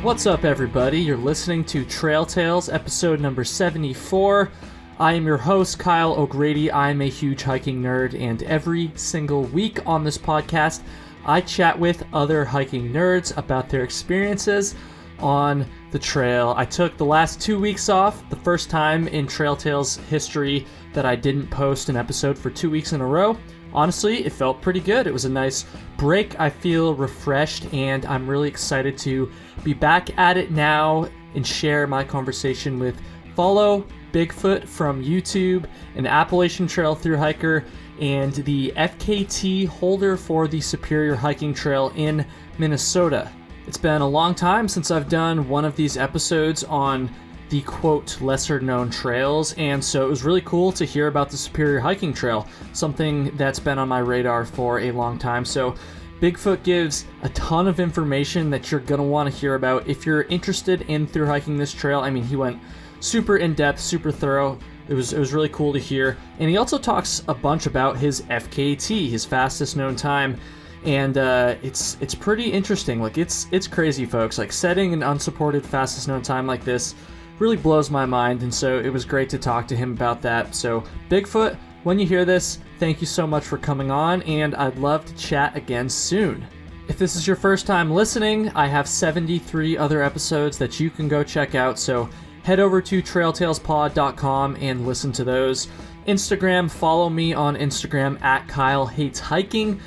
What's up, everybody? You're listening to Trail Tales, episode number 74. I am your host, Kyle O'Grady. I am a huge hiking nerd, and every single week on this podcast, I chat with other hiking nerds about their experiences on the trail. I took the last 2 weeks off, the first time in Trail Tales history that I didn't post an episode for 2 weeks in a row. Honestly, it felt pretty good. It was a nice break. I feel refreshed, and I'm really excited to be back at it now and share my conversation with Follow Bigfoot from YouTube, an Appalachian Trail thru hiker, and the FKT holder for the Superior Hiking Trail in Minnesota. It's been a long time since I've done one of these episodes on the quote lesser known trails, and so it was really cool to hear about the Superior Hiking Trail, something that's been on my radar for a long time. So Bigfoot gives a ton of information that you're gonna want to hear about if you're interested in thru hiking this trail. I mean, he went super in-depth, super thorough. It was really cool to hear. And he also talks a bunch about his FKT, his fastest known time. And it's pretty interesting. Like, it's crazy, folks. Like, setting an unsupported fastest known time like this really blows my mind, and so it was great to talk to him about that. So Bigfoot, when you hear this, thank you so much for coming on, and I'd love to chat again soon. If this is your first time listening, I have 73 other episodes that you can go check out, so head over to trailtalespod.com and listen to those. Instagram, follow me on Instagram at Kyle Hates Hiking.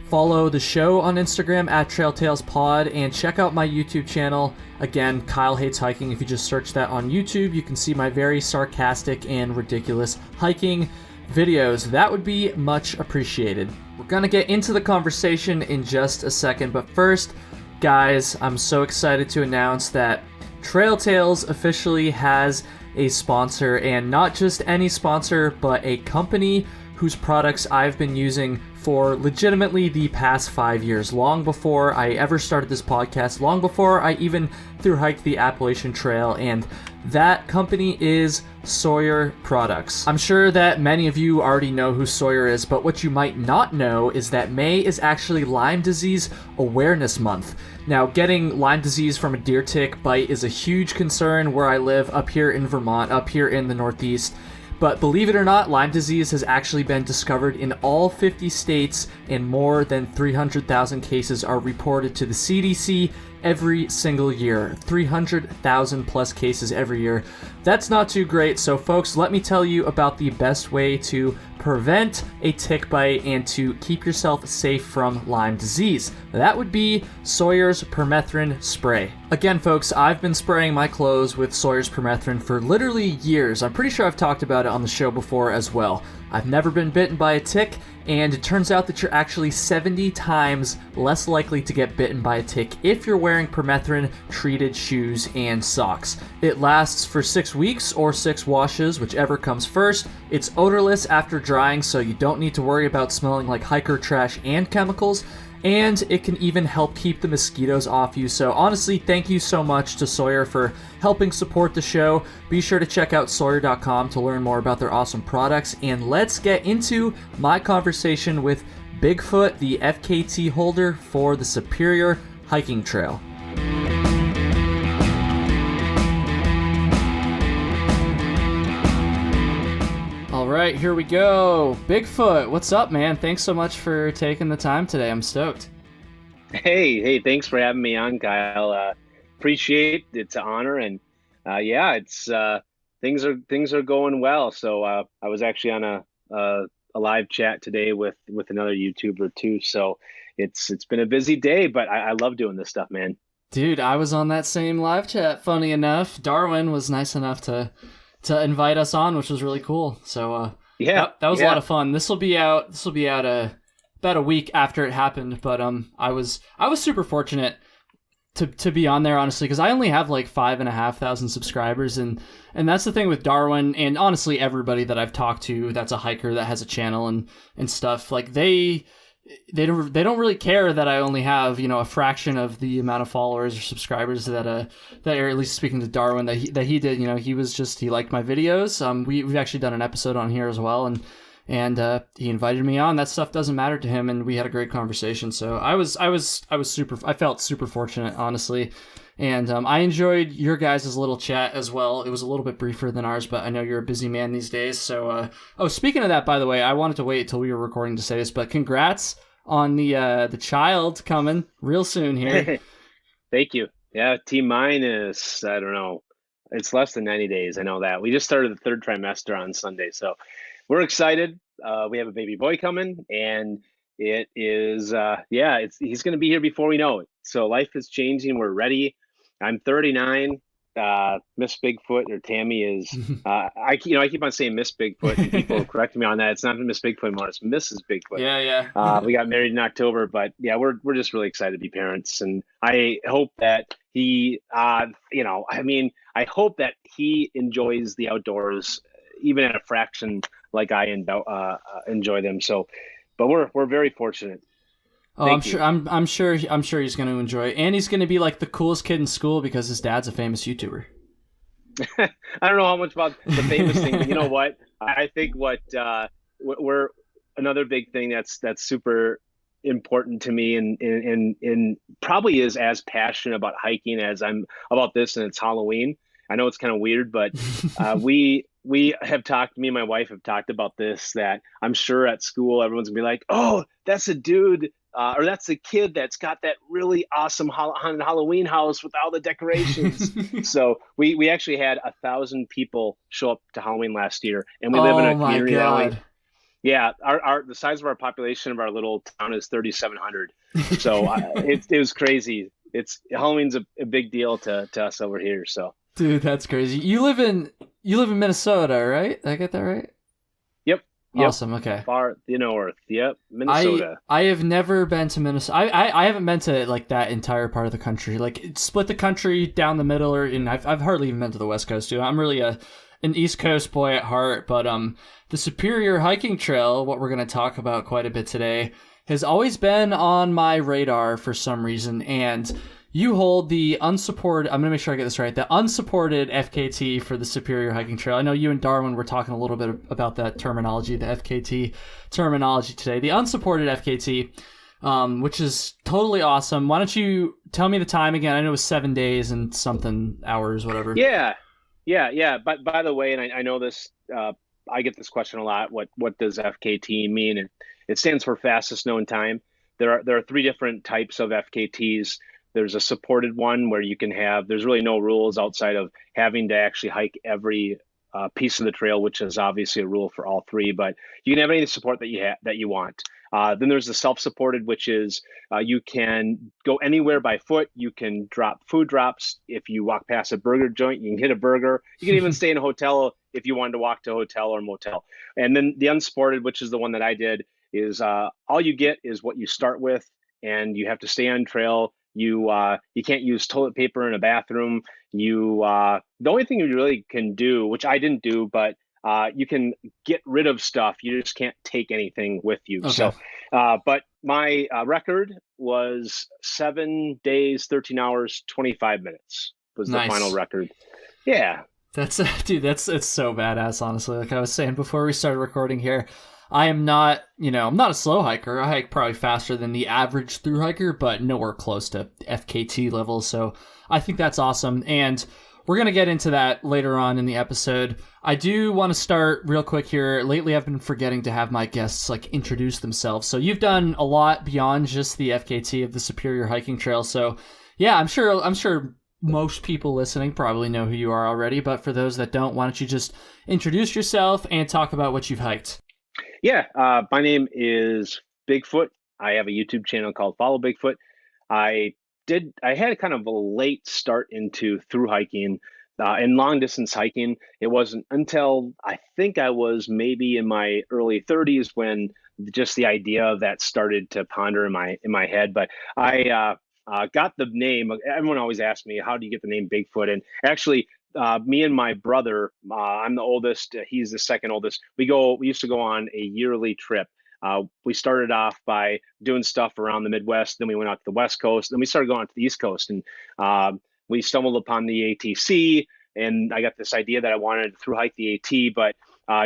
Follow the show on Instagram at TrailTalesPod, and check out my YouTube channel. Again, Kyle Hates Hiking. If you just search that on YouTube, you can see my very sarcastic and ridiculous hiking videos. That would be much appreciated. We're gonna get into the conversation in just a second, but first, guys, I'm so excited to announce that Trail Tales officially has a sponsor, and not just any sponsor, but a company whose products I've been using for legitimately the past 5 years, long before I ever started this podcast, long before I even thru-hiked the Appalachian Trail, and that company is Sawyer Products. I'm sure that many of you already know who Sawyer is, but what you might not know is that May is actually Lyme Disease Awareness Month. Now, getting Lyme disease from a deer tick bite is a huge concern where I live up here in Vermont, up here in the Northeast. But believe it or not, Lyme disease has actually been discovered in all 50 states, and more than 300,000 cases are reported to the CDC every single year. 300,000 plus cases every year. That's not too great, so folks, let me tell you about the best way to prevent a tick bite and to keep yourself safe from Lyme disease. That would be Sawyer's Permethrin Spray. Again, folks, I've been spraying my clothes with Sawyer's Permethrin for literally years. I'm pretty sure I've talked about it on the show before as well. I've never been bitten by a tick, and it turns out that you're actually 70 times less likely to get bitten by a tick if you're wearing permethrin-treated shoes and socks. It lasts for 6 weeks or 6 washes, whichever comes first. It's odorless after drying, so you don't need to worry about smelling like hiker trash and chemicals. And it can even help keep the mosquitoes off you. So honestly, thank you so much to Sawyer for helping support the show. Be sure to check out Sawyer.com to learn more about their awesome products. And let's get into my conversation with Bigfoot, the FKT holder for the Superior Hiking Trail. All right, here we go. Bigfoot, what's up, man? Thanks so much for taking the time today. I'm stoked. Hey, thanks for having me on, Kyle. Appreciate it. It's an honor, and it's things are going well. So I was actually on a live chat today with another YouTuber too. So it's been a busy day, but I love doing this stuff, man. Dude, I was on that same live chat. Funny enough, Darwin was nice enough to invite us on, which was really cool. So that was a lot of fun. This will be out about a week after it happened, but I was super fortunate to be on there, honestly, because I only have like 5,500 subscribers, and that's the thing with Darwin, and honestly everybody that I've talked to that's a hiker that has a channel and stuff, like they don't really care that I only have, a fraction of the amount of followers or subscribers that are, at least speaking to Darwin, that he did. He liked my videos. We've actually done an episode on here as well, and he invited me on. That stuff doesn't matter to him, and we had a great conversation. So I felt super fortunate, honestly. And I enjoyed your guys' little chat as well. It was a little bit briefer than ours, but I know you're a busy man these days. So, speaking of that, by the way, I wanted to wait until we were recording to say this, but congrats on the child coming real soon here. Thank you. Yeah, T minus, I don't know. It's less than 90 days. I know that. We just started the third trimester on Sunday. So we're excited. We have a baby boy coming, and it is, he's going to be here before we know it. So life is changing. We're ready. I'm 39. Miss Bigfoot, or Tammy, is I keep on saying Miss Bigfoot, and people correct me on that. It's not Miss Bigfoot anymore. It's Mrs. Bigfoot. Yeah. We got married in October, but yeah, we're just really excited to be parents, and I hope that he, I hope that he enjoys the outdoors, even at a fraction like I enjoy them. So, but we're very fortunate. Oh, I'm sure he's going to enjoy it. And he's going to be like the coolest kid in school because his dad's a famous YouTuber. I don't know how much about the famous thing, but you know what? I think we're another big thing that's super important to me, and probably is as passionate about hiking as I'm about this, and it's Halloween. I know it's kind of weird, but we have talked, me and my wife have talked about this, that I'm sure at school everyone's gonna be like, oh, that's a dude, or that's a kid that's got that really awesome haunted Halloween house with all the decorations. So we actually had 1,000 people show up to Halloween last year, and we live in a community that yeah, the size of our population of our little town is 3,700. So it was crazy. Halloween's a big deal to us over here. So dude, that's crazy. You live in Minnesota, right? Did I get that right? Yep. Awesome. Okay. Far north. Yep. Minnesota. I have never been to Minnesota. I haven't been to like that entire part of the country. Like split the country down the middle, and I've hardly even been to the West Coast too. I'm really an East Coast boy at heart, but the Superior Hiking Trail, what we're going to talk about quite a bit today, has always been on my radar for some reason, and you hold the unsupported, I'm going to make sure I get this right, the unsupported FKT for the Superior Hiking Trail. I know you and Darwin were talking a little bit about that terminology, the FKT terminology today. The unsupported FKT, which is totally awesome. Why don't you tell me the time again? I know it was 7 days and something hours, whatever. Yeah. But by the way, and I know this, I get this question a lot. What does FKT mean? And it stands for fastest known time. There are 3 different types of FKTs. There's a supported one where you can there's really no rules outside of having to actually hike every piece of the trail, which is obviously a rule for all 3, but you can have any support that you want. Then there's the self-supported, which is you can go anywhere by foot. You can drop food drops. If you walk past a burger joint, you can hit a burger. You can even stay in a hotel if you wanted to walk to a hotel or motel. And then the unsupported, which is the one that I did, is all you get is what you start with, and you have to stay on trail. You can't use toilet paper in a bathroom. The only thing you really can do, which I didn't do, but you can get rid of stuff. You just can't take anything with you. Okay. So, but my record was 7 days, 13 hours, 25 minutes was the final record. Yeah. It's so badass, honestly. Like I was saying before we started recording here, I'm not a slow hiker. I hike probably faster than the average thru hiker, but nowhere close to FKT level. So I think that's awesome. And we're going to get into that later on in the episode. I do want to start real quick here. Lately, I've been forgetting to have my guests introduce themselves. So you've done a lot beyond just the FKT of the Superior Hiking Trail. So yeah, I'm sure most people listening probably know who you are already. But for those that don't, why don't you just introduce yourself and talk about what you've hiked? Yeah, my name is Bigfoot. I have a YouTube channel called Follow Bigfoot. I had kind of a late start into thru hiking and long distance hiking. It wasn't until I think I was maybe in my early 30s when just the idea of that started to ponder in my head. But I got the name. Everyone always asks me, how do you get the name Bigfoot? And actually, me and my brother, I'm the oldest, he's the second oldest. We used to go on a yearly trip. We started off by doing stuff around the Midwest. Then we went out to the West Coast. Then we started going out to the East Coast. And we stumbled upon the ATC. And I got this idea that I wanted to thru hike the AT. But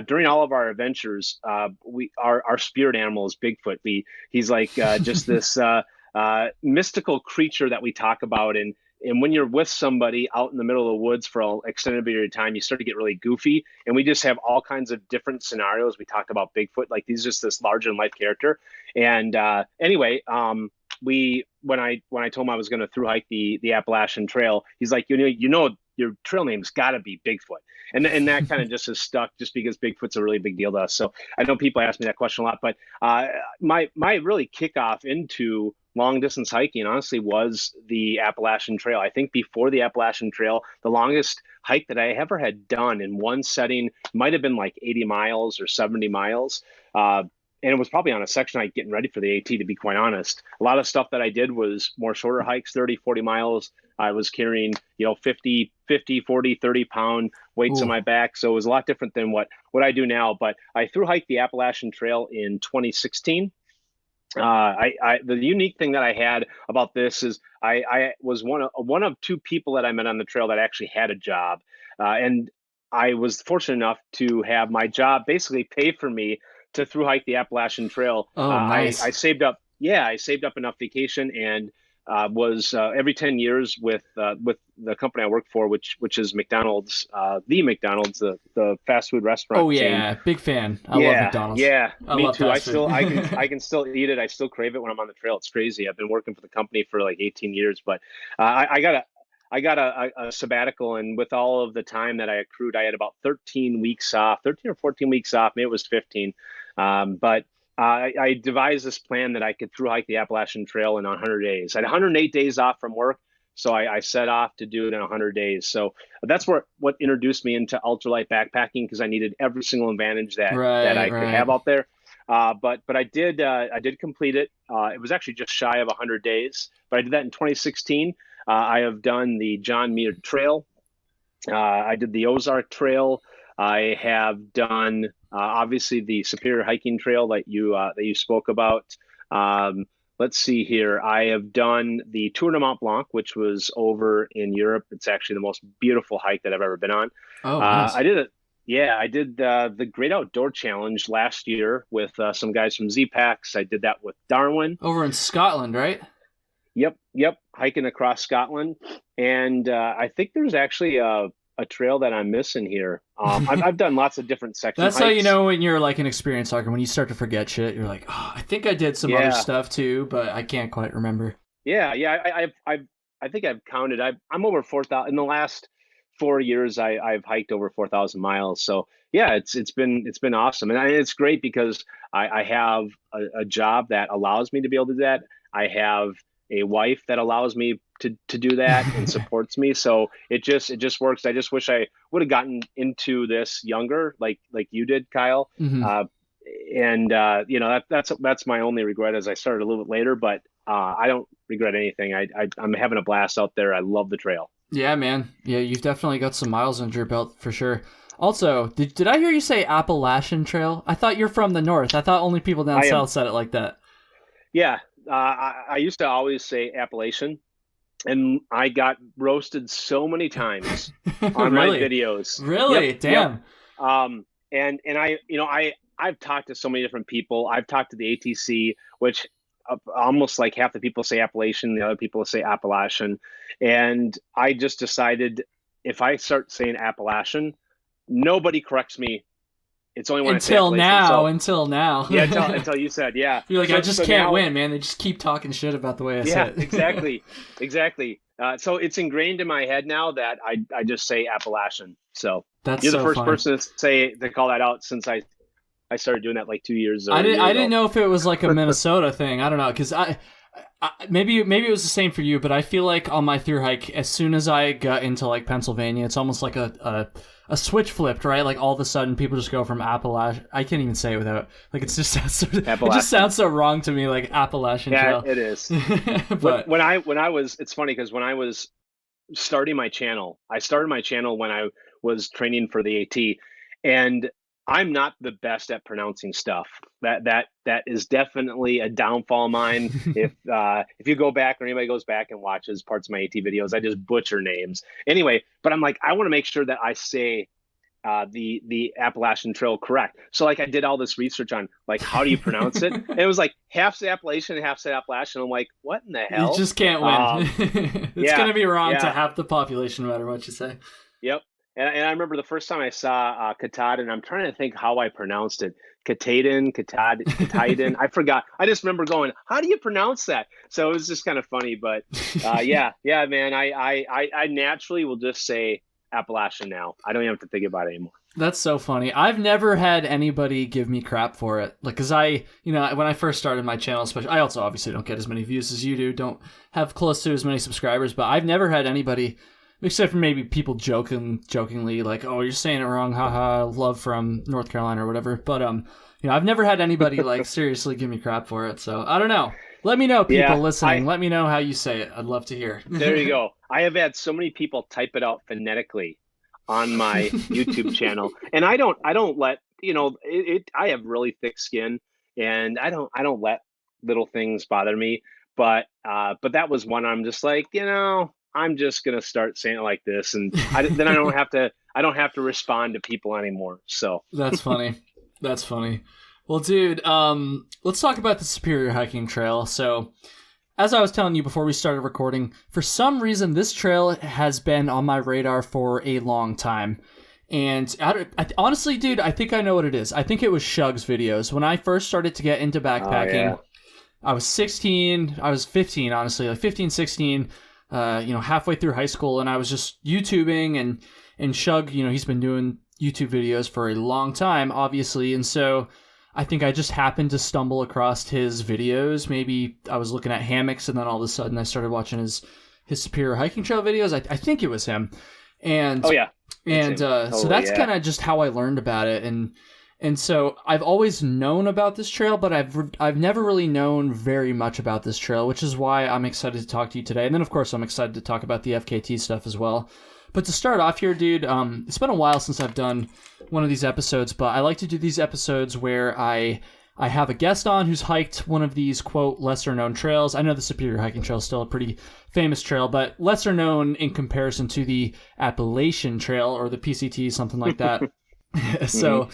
during all of our adventures, our spirit animal is Bigfoot. He's like just this mystical creature that we talk about. And and when you're with somebody out in the middle of the woods for an extended period of time, you start to get really goofy. And we just have all kinds of different scenarios. We talked about Bigfoot, like he's just this larger than life character. And anyway, we when I told him I was going to thru hike the Appalachian Trail, he's like, you know, your trail name's got to be Bigfoot. And that kind of just has stuck, just because Bigfoot's a really big deal to us. So I know people ask me that question a lot, but my really kickoff into long distance hiking honestly was the Appalachian Trail. I think before the Appalachian Trail, the longest hike that I ever had done in one setting might have been like 80 miles or 70 miles. And it was probably on a section hike getting ready for the AT, to be quite honest. A lot of stuff that I did was more shorter hikes, 30, 40 miles. I was carrying, 50, 40, 30 pound weights on my back. So it was a lot different than what I do now. But I thru hiked the Appalachian Trail in 2016. The unique thing that I had about this is I was one of two people that I met on the trail that actually had a job. And I was fortunate enough to have my job basically pay for me to thru hike the Appalachian Trail. Oh, nice. I saved up enough vacation, and was every 10 years with the company I work for, which is McDonald's, the fast food restaurant. Oh yeah, chain. Big fan. I love McDonald's. Yeah, me too. I I can still eat it. I still crave it when I'm on the trail. It's crazy. I've been working for the company for like 18 years, but I got a sabbatical, and with all of the time that I accrued, I had about 13 or 14 weeks off. Maybe it was 15. But I devised this plan that I could thru hike the Appalachian Trail in 100 days. I had 108 days off from work, so I set off to do it in 100 days. So that's what introduced me into ultralight backpacking, because I needed every single advantage that I could have out there. But I did complete it. It was actually just shy of 100 days, but I did that in 2016. I have done the John Muir Trail. I did the Ozark Trail. I have done obviously the Superior Hiking Trail that you spoke about. Let's see here. I have done the Tour de Mont Blanc, which was over in Europe. It's actually the most beautiful hike that I've ever been on. Oh, nice. I did it. Yeah, I did the Great Outdoor Challenge last year with some guys from Z-Packs. I did that with Darwin. Over in Scotland, right? Yep. Hiking across Scotland. And I think there's actually a trail that I'm missing here. I've done lots of different sections. That's hikes. How you know when you're like an experienced hiker, when you start to forget shit, you're like, oh, I think I did some other stuff too, but I can't quite remember. Yeah. I think I've counted. I'm over 4,000 in the last 4 years. I've hiked over 4,000 miles. So yeah, it's been awesome, and it's great because I have a job that allows me to be able to do that. I have a wife that allows me to do that and supports me. So it just works. I just wish I would have gotten into this younger, like you did, Kyle. Mm-hmm. That's my only regret, as I started a little bit later, but I don't regret anything. I'm having a blast out there. I love the trail. Yeah, man. Yeah, you've definitely got some miles under your belt for sure. Also, did I hear you say Appalachian Trail? I thought you're from the north. I thought only people down south said it like that. Yeah. I used to always say Appalachian, and I got roasted so many times on my videos. Really? Yep, damn. Yep. And I've talked to so many different people. I've talked to the ATC, which almost like half the people say Appalachian, the other people say Appalachian. And I just decided, if I start saying Appalachian, nobody corrects me. It's only when until now. Yeah, until you said, yeah. You're like, I just can't win, man. They just keep talking shit about the way I say it. Exactly. So it's ingrained in my head now that I just say Appalachian. So you're the first person to call that out since I started doing that like 2 years ago. I didn't know if it was like a Minnesota thing. I don't know, because maybe it was the same for you, but I feel like on my thru hike, as soon as I got into like Pennsylvania, it's almost like a switch flipped, right? Like all of a sudden, people just go from Appalachian. I can't even say it without it just sounds so wrong to me, like Appalachian Trail. Yeah, it is. But when I was, it's funny because when I was starting my channel, I started my channel when I was training for the AT, and I'm not the best at pronouncing stuff. That is definitely a downfall of mine. If you go back, or anybody goes back and watches parts of my AT videos, I just butcher names. Anyway, but I'm like, I want to make sure that I say the Appalachian Trail correct. So like I did all this research on like how do you pronounce it, and it was like half's Appalachian and half's Appalachian. I'm like, what in the You hell? just can't win. It's Yeah, gonna be wrong to yeah, half the population, no matter what you say. yep. And I remember the first time I saw Katahdin, I'm trying to think how I pronounced it. Katahdin. I forgot. I just remember going, how do you pronounce that? So it was just kind of funny. But yeah, man. I naturally will just say Appalachian now. I don't even have to think about it anymore. That's so funny. I've never had anybody give me crap for it. Like, cause when I first started my channel, especially, I also obviously don't get as many views as you do, don't have close to as many subscribers, but I've never had anybody, except for maybe people jokingly like, oh, you're saying it wrong, haha, love from North Carolina or whatever. But, I've never had anybody like seriously give me crap for it. So I don't know. Let me know, people listening. Let me know how you say it. I'd love to hear. There you go. I have had so many people type it out phonetically on my YouTube channel, and I don't let I have really thick skin, and I don't let little things bother me. But that was one I'm just like, I'm just gonna start saying it like this, and then I don't have to respond to people anymore. So That's funny. That's funny. Well, dude, let's talk about the Superior Hiking Trail. So, as I was telling you before we started recording, for some reason, this trail has been on my radar for a long time. And honestly, dude, I think I know what it is. I think it was Shug's videos. When I first started to get into backpacking, I was 16, I was 15, honestly, like 15, 16, halfway through high school, and I was just YouTubing, and Shug, he's been doing YouTube videos for a long time, obviously, and so I think I just happened to stumble across his videos. Maybe I was looking at hammocks, and then all of a sudden I started watching his Superior Hiking Trail videos. I think it was him. And oh yeah. So that's kind of just how I learned about it. And so I've always known about this trail, but I've never really known very much about this trail, which is why I'm excited to talk to you today. And then, of course, I'm excited to talk about the FKT stuff as well. But to start off here, dude, it's been a while since I've done one of these episodes, but I like to do these episodes where I have a guest on who's hiked one of these, quote, lesser-known trails. I know the Superior Hiking Trail is still a pretty famous trail, but lesser known in comparison to the Appalachian Trail or the PCT, something like that. So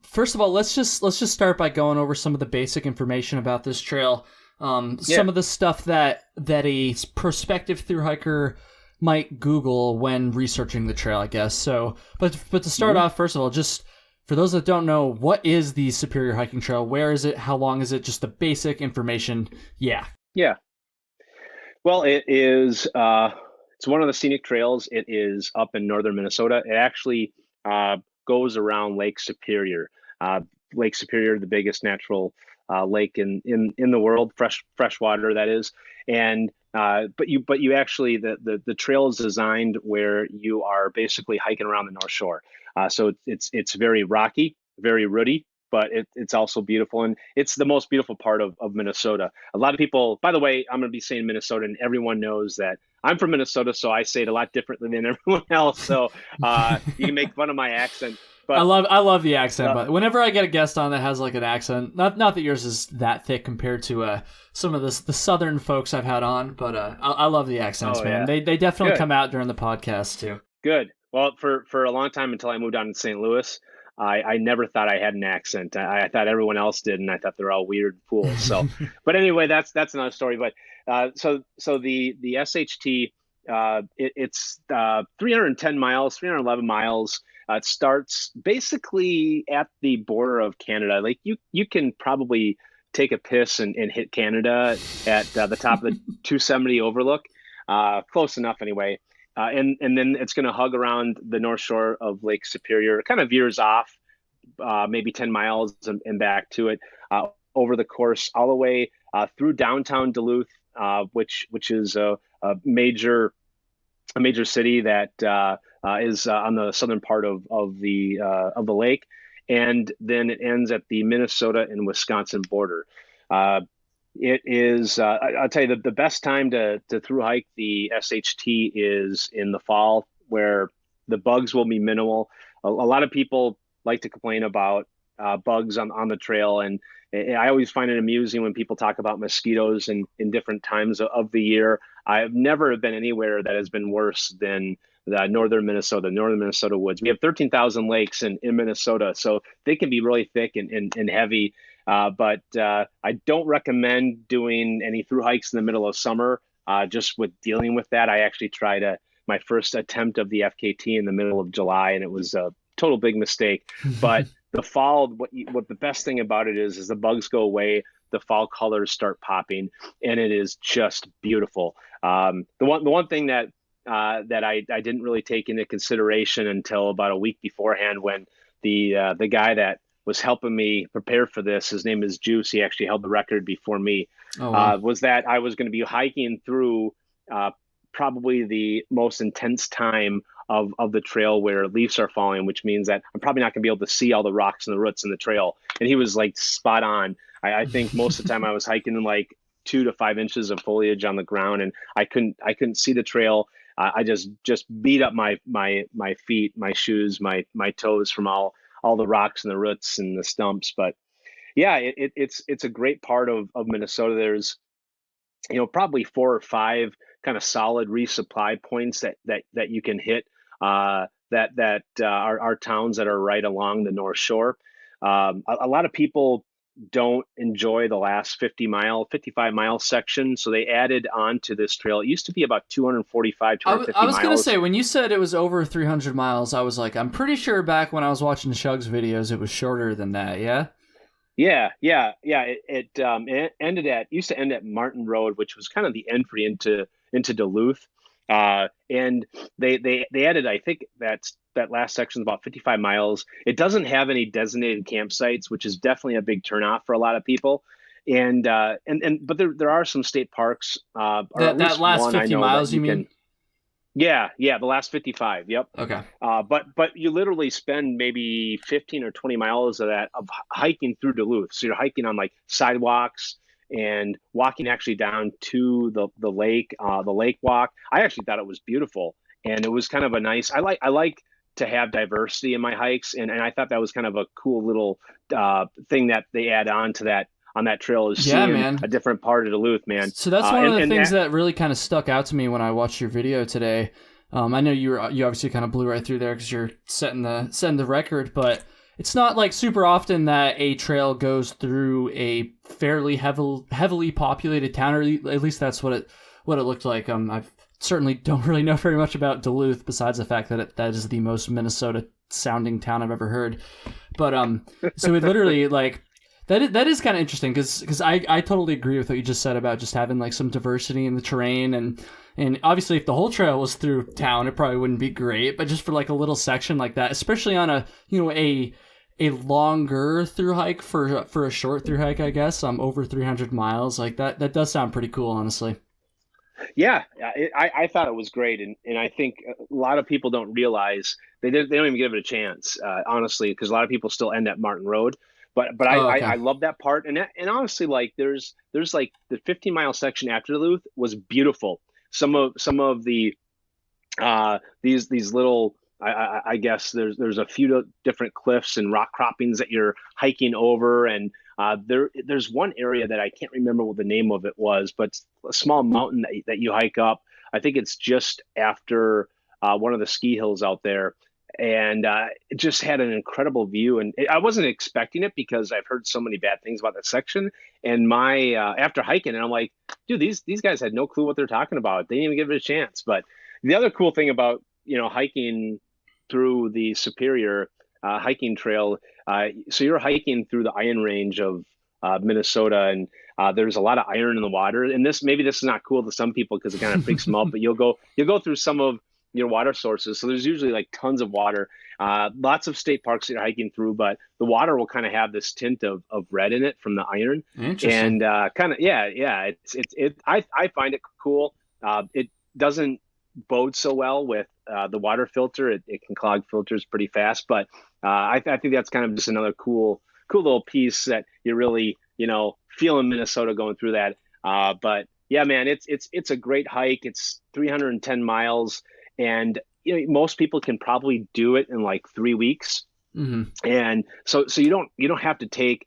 first of all, let's just start by going over some of the basic information about this trail. Some of the stuff that a prospective thru hiker might Google when researching the trail, I guess. So, but to start off, first of all, just for those that don't know, what is the Superior Hiking Trail? Where is it? How long is it? Just the basic information. Yeah. Well, it is. It's one of the scenic trails. It is up in northern Minnesota. It actually goes around Lake Superior. Lake Superior, the biggest natural lake in the world, freshwater that is. And but you actually the trail is designed where you are basically hiking around the North Shore. So it's very rocky, very rooty, but it's also beautiful, and it's the most beautiful part of Minnesota. A lot of people, by the way, I'm going to be saying Minnesota, and everyone knows that I'm from Minnesota, so I say it a lot differently than everyone else. So you can make fun of my accent. But I love the accent, but whenever I get a guest on that has like an accent, not that yours is that thick compared to some of the southern folks I've had on, but I love the accents, man. Yeah. They definitely Good. come out during the podcast too. Good. Well, for a long time until I moved down to St. Louis, I never thought I had an accent. I thought everyone else did, and I thought they're all weird fools. So, but anyway, that's another story. But so the SHT, it's 310 miles, 311 miles. It starts basically at the border of Canada. Like you can probably take a piss and hit Canada at the top of the 270 overlook. Close enough anyway. And then it's going to hug around the North Shore of Lake Superior. It kind of veers off maybe 10 miles and back to it over the course all the way through downtown Duluth, which is a major city that is on the southern part of the lake, and then it ends at the Minnesota and Wisconsin border. It is, I'll tell you, the best time to thru hike the SHT is in the fall, where the bugs will be minimal. A lot of people like to complain about bugs on the trail, and I always find it amusing when people talk about mosquitoes in different times of the year. I've never been anywhere that has been worse than the northern Minnesota woods. We have 13,000 lakes in Minnesota, so they can be really thick and heavy. But I don't recommend doing any through hikes in the middle of summer. Just with dealing with that, I actually tried my first attempt of the FKT in the middle of July, and it was a total big mistake. But the fall, what the best thing about it is the bugs go away, the fall colors start popping, and it is just beautiful. The one thing that I didn't really take into consideration until about a week beforehand, when the guy that was helping me prepare for this, his name is Juice, he actually held the record before me. Oh, wow. Was that I was going to be hiking through probably the most intense time of the trail where leaves are falling, which means that I'm probably not going to be able to see all the rocks and the roots in the trail. And he was like spot on. I think most of the time I was hiking in like 2 to 5 inches of foliage on the ground, and I couldn't see the trail. I just beat up my feet, my shoes, my toes from all the rocks and the roots and the stumps. But yeah, it's a great part of Minnesota. There's probably 4 or 5 kind of solid resupply points that you can hit, that are towns that are right along the North Shore. A lot of people don't enjoy the last 55-mile section, so they added on to this trail. It used to be about 245, 250 I was miles. Gonna say, when you said it was over 300 miles, I was like, I'm pretty sure back when I was watching Shug's videos, it was shorter than that. Yeah. Yeah. It used to end at Martin Road, which was kind of the entry into Duluth. And they added, I think that last section is about 55 miles. It doesn't have any designated campsites, which is definitely a big turnoff for a lot of people. But there are some state parks. Or at least That last one 50 I know miles, that you mean? Yeah, the last 55. Yep. Okay. But you literally spend maybe 15 or 20 miles of that of hiking through Duluth. So you're hiking on like sidewalks and walking actually down to the lake walk. I actually thought it was beautiful, and it was kind of a nice. I like to have diversity in my hikes, and I thought that was kind of a cool little thing that they add on to that. On that trail is Yeah, seeing man. a different part of Duluth, man. So that's one of the things that that really kind of stuck out to me when I watched your video today. I know you obviously kind of blew right through there because you're setting the record, but it's not like super often that a trail goes through a fairly heavily populated town, or at least that's what it looked like. I certainly don't really know very much about Duluth besides the fact that that is the most Minnesota sounding town I've ever heard. But so it literally like. That is kind of interesting because I totally agree with what you just said about just having like some diversity in the terrain, and obviously if the whole trail was through town, it probably wouldn't be great, but just for like a little section like that, especially on a longer through hike for a short through hike, I guess, over 300 miles, like that does sound pretty cool, honestly. Yeah, I thought it was great, and I think a lot of people don't realize they don't even give it a chance, honestly, because a lot of people still end at Martin Road. But Oh, okay. I love that part, and honestly, like there's like the 15-mile section after Duluth was beautiful. Some of the these little I guess there's a few different cliffs and rock croppings that you're hiking over, and there's one area that I can't remember what the name of it was, but a small mountain that you hike up. I think it's just after one of the ski hills out there. And it just had an incredible view, and I wasn't expecting it because I've heard so many bad things about that section. And my after hiking, and I'm like, dude, these guys had no clue what they're talking about. They didn't even give it a chance. But the other cool thing about hiking through the Superior hiking trail, so you're hiking through the Iron Range of Minnesota, and there's a lot of iron in the water. And maybe this is not cool to some people because it kind of freaks them out. But you'll go through some of your water sources. So there's usually like tons of water, lots of state parks that you're hiking through, but the water will kind of have this tint of red in it from the iron. Interesting. And I find it cool. It doesn't bode so well with the water filter. It can clog filters pretty fast, but I think that's kind of just another cool little piece that you really, feel in Minnesota going through that. But yeah, man, it's a great hike. It's 310 miles. And most people can probably do it in like 3 weeks. Mm-hmm. And so you don't have to take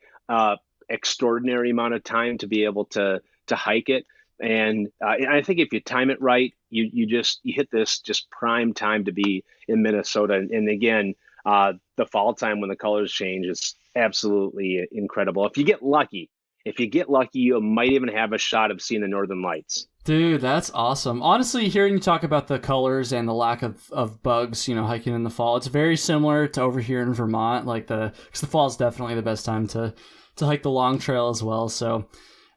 extraordinary amount of time to be able to hike it. And I think if you time it right, you hit this just prime time to be in Minnesota. And again, the fall time when the colors change is absolutely incredible. If you get lucky, you might even have a shot of seeing the Northern Lights. Dude, that's awesome. Honestly, hearing you talk about the colors and the lack of bugs, hiking in the fall, it's very similar to over here in Vermont. Because the fall is definitely the best time to hike the long trail as well. So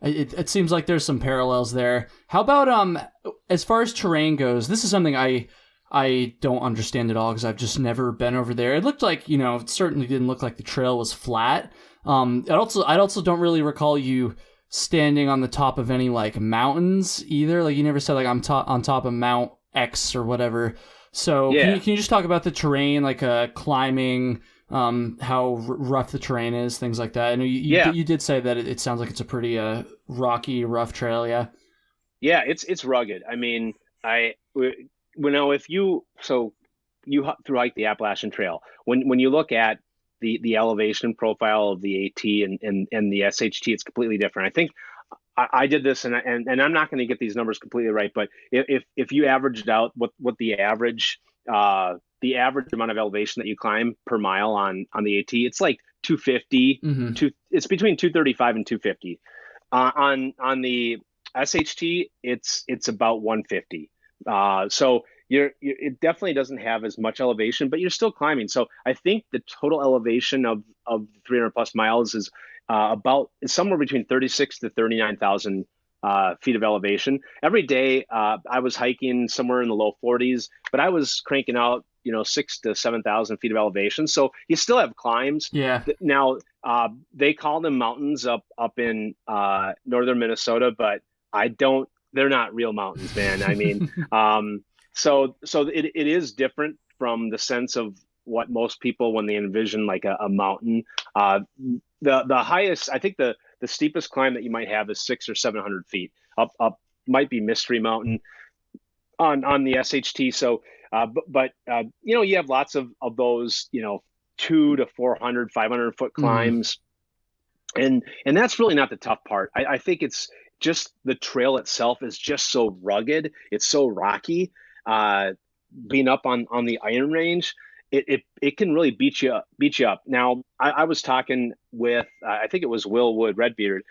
it seems like there's some parallels there. How about as far as terrain goes? This is something I don't understand at all because I've just never been over there. It looked like it certainly didn't look like the trail was flat. I also don't really recall you standing on the top of any like mountains either. Like you never said like I'm on top of Mount X or whatever. So Yeah. can you just talk about the terrain, like climbing, how rough the terrain is, things like that? I know you did say that it sounds like it's a pretty rocky, rough trail. Yeah. Yeah, it's rugged. I mean, if you through hike the Appalachian Trail, when you look at the elevation profile of the AT and the SHT, it's completely different. I think I did this, and I'm not going to get these numbers completely right, but if you averaged out what the average amount of elevation that you climb per mile on the AT, it's like 250. Mm-hmm. It's between 235 and 250. On the SHT, it's about 150. So it definitely doesn't have as much elevation, but you're still climbing. So I think the total elevation of 300 plus miles is about somewhere between 36 to 39,000 feet of elevation. Every day, I was hiking somewhere in the low 40s, but I was cranking out 6 to 7,000 feet of elevation. So you still have climbs. Yeah. Now, they call them mountains up in northern Minnesota, but I don't. They're not real mountains, man. I mean, so it is different from the sense of what most people when they envision like a mountain. The highest, I think the steepest climb that you might have is 600 or 700 feet up. Might be Mystery Mountain on the SHT. So, you have lots of those 2 to 400, 500 foot Mm-hmm. climbs, and that's really not the tough part. I think it's just the trail itself is just so rugged. It's so rocky. Uh, Being up on the Iron Range, it can really beat you up. Now, I was talking with I think it was Will Wood Redbeard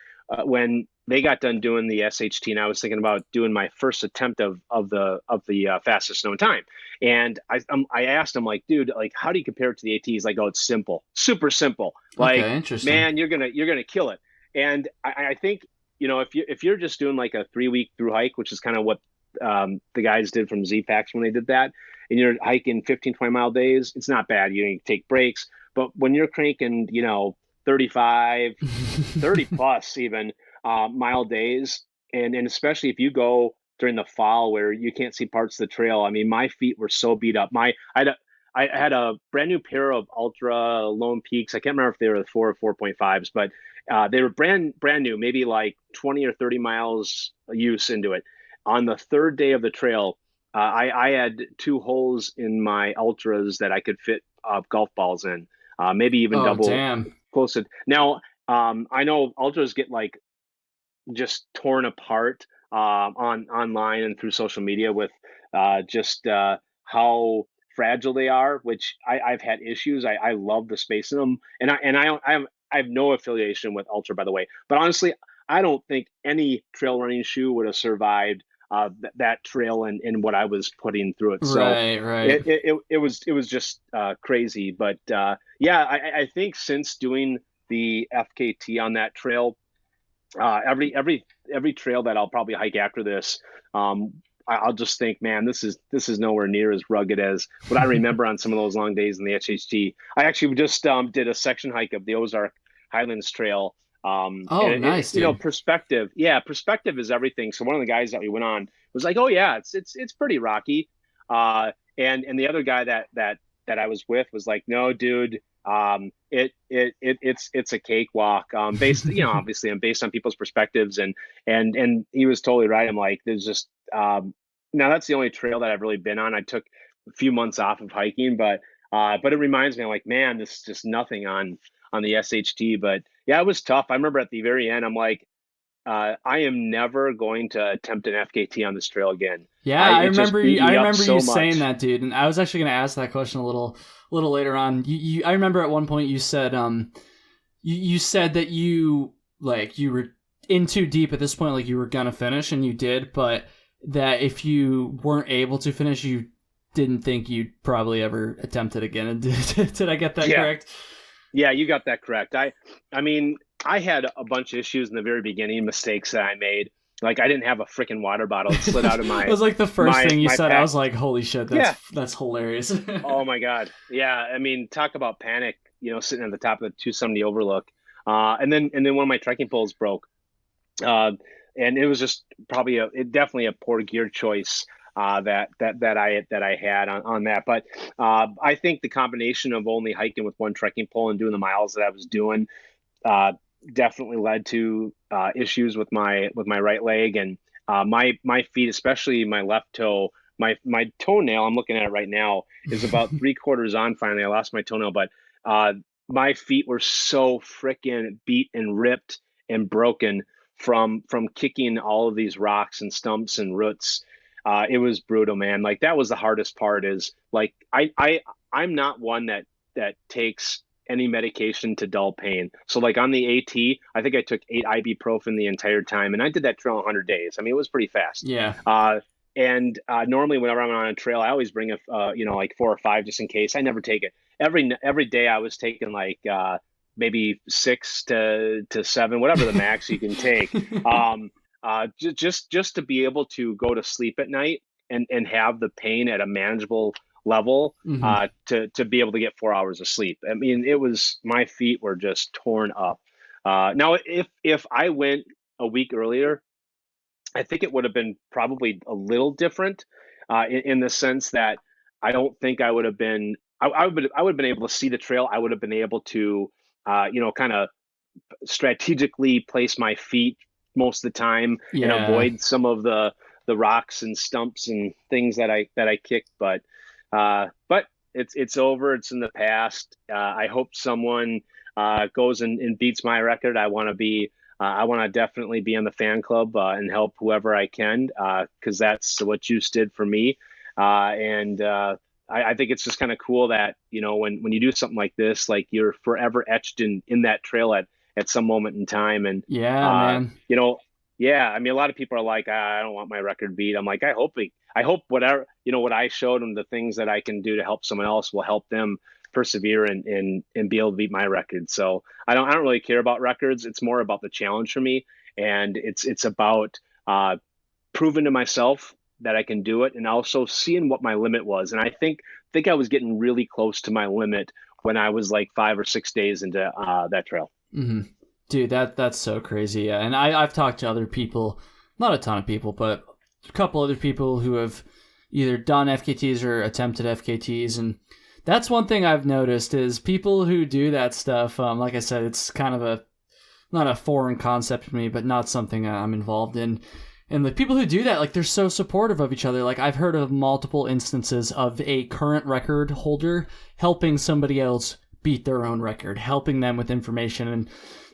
when they got done doing the SHT, and I was thinking about doing my first attempt of the fastest known time. And I asked him like, dude, like, how do you compare it to the AT? He's like, oh, it's simple, super simple. Like, Okay. Interesting. man, you're gonna kill it. And I think if you're just doing like a 3 week through hike, which is kind of what the guys did from Z-Packs when they did that, and you're hiking 15, 20 mile days, it's not bad. You can take breaks. But when you're cranking, 35, 30 plus even mile days, and especially if you go during the fall where you can't see parts of the trail. I mean, my feet were so beat up. I had a brand new pair of Ultra Lone Peaks. I can't remember if they were the 4 or 4.5s, but they were brand new, maybe like 20 or 30 miles use into it. On the third day of the trail, I had two holes in my Ultras that I could fit golf balls in, maybe even Oh, double damn. close it. Now, I know Ultras get like just torn apart on online and through social media with just how fragile they are. Which I've had issues. I love the space in them, and I have no affiliation with Ultra, by the way. But honestly, I don't think any trail running shoe would have survived that trail and what I was putting through it. So Right. Right. it was just crazy. But yeah, I think since doing the FKT on that trail, every trail that I'll probably hike after this, I'll just think, man, this is nowhere near as rugged as what I remember on some of those long days in the HHT. I actually just did a section hike of the Ozark Highlands Trail. Oh, nice, dude. Perspective, yeah, perspective is everything. So one of the guys that we went on was like, oh yeah, it's pretty rocky. And the other guy that I was with was like, no, dude, it's a cakewalk. Based, obviously, I'm based on people's perspectives, and he was totally right. I'm like, there's just now that's the only trail that I've really been on. I took a few months off of hiking, but it reminds me, I'm like, man, this is just nothing on the SHT. But yeah, it was tough. I remember at the very end, I'm like, I am never going to attempt an FKT on this trail again. Yeah, It just beat I me up remember you so saying much. that, dude. And I was actually going to ask that question a little later on. I remember at one point you said, you said that you were in too deep at this point, like you were gonna finish, and you did, but that if you weren't able to finish, you didn't think you'd probably ever attempt it again. And did I get that Yeah, correct? yeah, you got that correct. I mean, I had a bunch of issues in the very beginning, mistakes that I made. Like I didn't have a freaking water bottle. It slid out of It was like the first thing you my said. I pack. was like, "Holy shit, Yeah. that's hilarious." Oh my God. Yeah. I mean, talk about panic. Sitting at the top of the 270 overlook, and then one of my trekking poles broke. Uh, and it was just probably definitely a poor gear choice that I had on that. But I think the combination of only hiking with one trekking pole and doing the miles that I was doing uh, definitely led to issues with my right leg and my feet, especially my left toe. My toenail, I'm looking at it right now, is about 3/4 on. Finally, I lost my toenail, but uh, my feet were so freaking beat and ripped and broken from kicking all of these rocks and stumps and roots. It was brutal, man. Like that was the hardest part. Is like I'm not one that takes any medication to dull pain. So like on the AT, I think I took 8 ibuprofen the entire time, and I did that trail 100 days. I mean, it was pretty fast. Yeah. And normally whenever I'm on a trail, I always bring like 4 or 5 just in case. I never take it every day. I was taking like maybe 6 to 7, whatever the max you can take. Just to be able to go to sleep at night and have the pain at a manageable level Hmm. to be able to get 4 hours of sleep. I mean, it was my feet were just torn up. Now, if I went a week earlier, I think it would have been probably a little different in the sense that I don't think I would have been. I would have been able to see the trail. I would have been able to, kind of strategically place my feet most of the time and Yeah. avoid some of the rocks and stumps and things that I kicked. But it's over. It's in the past. I hope someone goes and beats my record. I want to definitely be in the fan club and help whoever I can because that's what Juice did for me. And I think it's just kind of cool that when you do something like this, like you're forever etched in that trail at some moment in time. And Yeah, uh, man. you know, yeah, I mean, a lot of people are like, I don't want my record beat. I'm like, I hope whatever what I showed them, the things that I can do to help someone else will help them persevere and be able to beat my record. So I don't really care about records. It's more about the challenge for me, and it's about proving to myself that I can do it, and also seeing what my limit was. And I think I was getting really close to my limit when I was like 5 or 6 days into that trail. Hmm. Dude, that's so crazy. Yeah, and I've talked to other people, not a ton of people, but a couple other people who have either done FKTs or attempted FKTs, and that's one thing I've noticed is people who do that stuff. Like I said, it's kind of a not a foreign concept to me, but not something I'm involved in. And the people who do that, like, they're so supportive of each other. Like, I've heard of multiple instances of a current record holder helping somebody else beat their own record, helping them with information,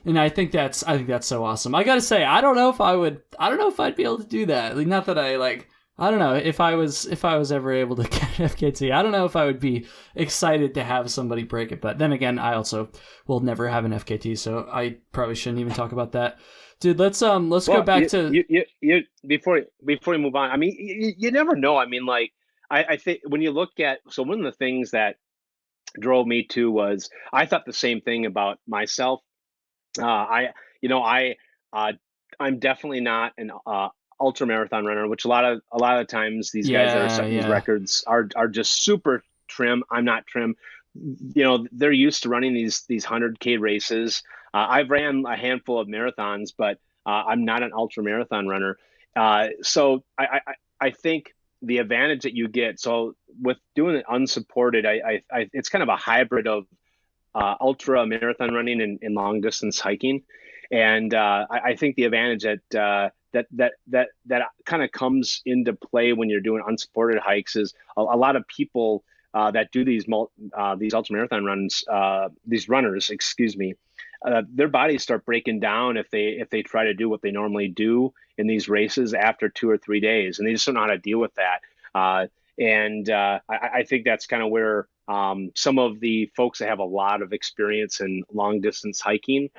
and I think that's so awesome. I gotta say, I don't know if I'd be able to do that. Like, not that I don't know if I was ever able to get FKT. I don't know if I would be excited to have somebody break it. But then again, I also will never have an FKT, so I probably shouldn't even talk about that. Dude, let's go Well, back to you before we move on, I mean, you never know. I mean, like I think when you look at one of the things that drove me to was I thought the same thing about myself. I you know uh, I'm definitely not an ultra marathon runner, which a lot of times these guys that are yeah, setting these yeah. records are just super trim. I'm not trim. They're used to running these 100K races. I've ran a handful of marathons, but I'm not an ultra marathon runner. So I think the advantage that you get, so with doing it unsupported, it's kind of a hybrid of ultra marathon running and long distance hiking. And I think the advantage that kind of comes into play when you're doing unsupported hikes is a lot of people that do these ultra marathon runs, these runners, excuse me, their bodies start breaking down if they try to do what they normally do in these races after 2 or 3 days, and they just don't know how to deal with that. I think that's kind of where some of the folks that have a lot of experience in long distance hiking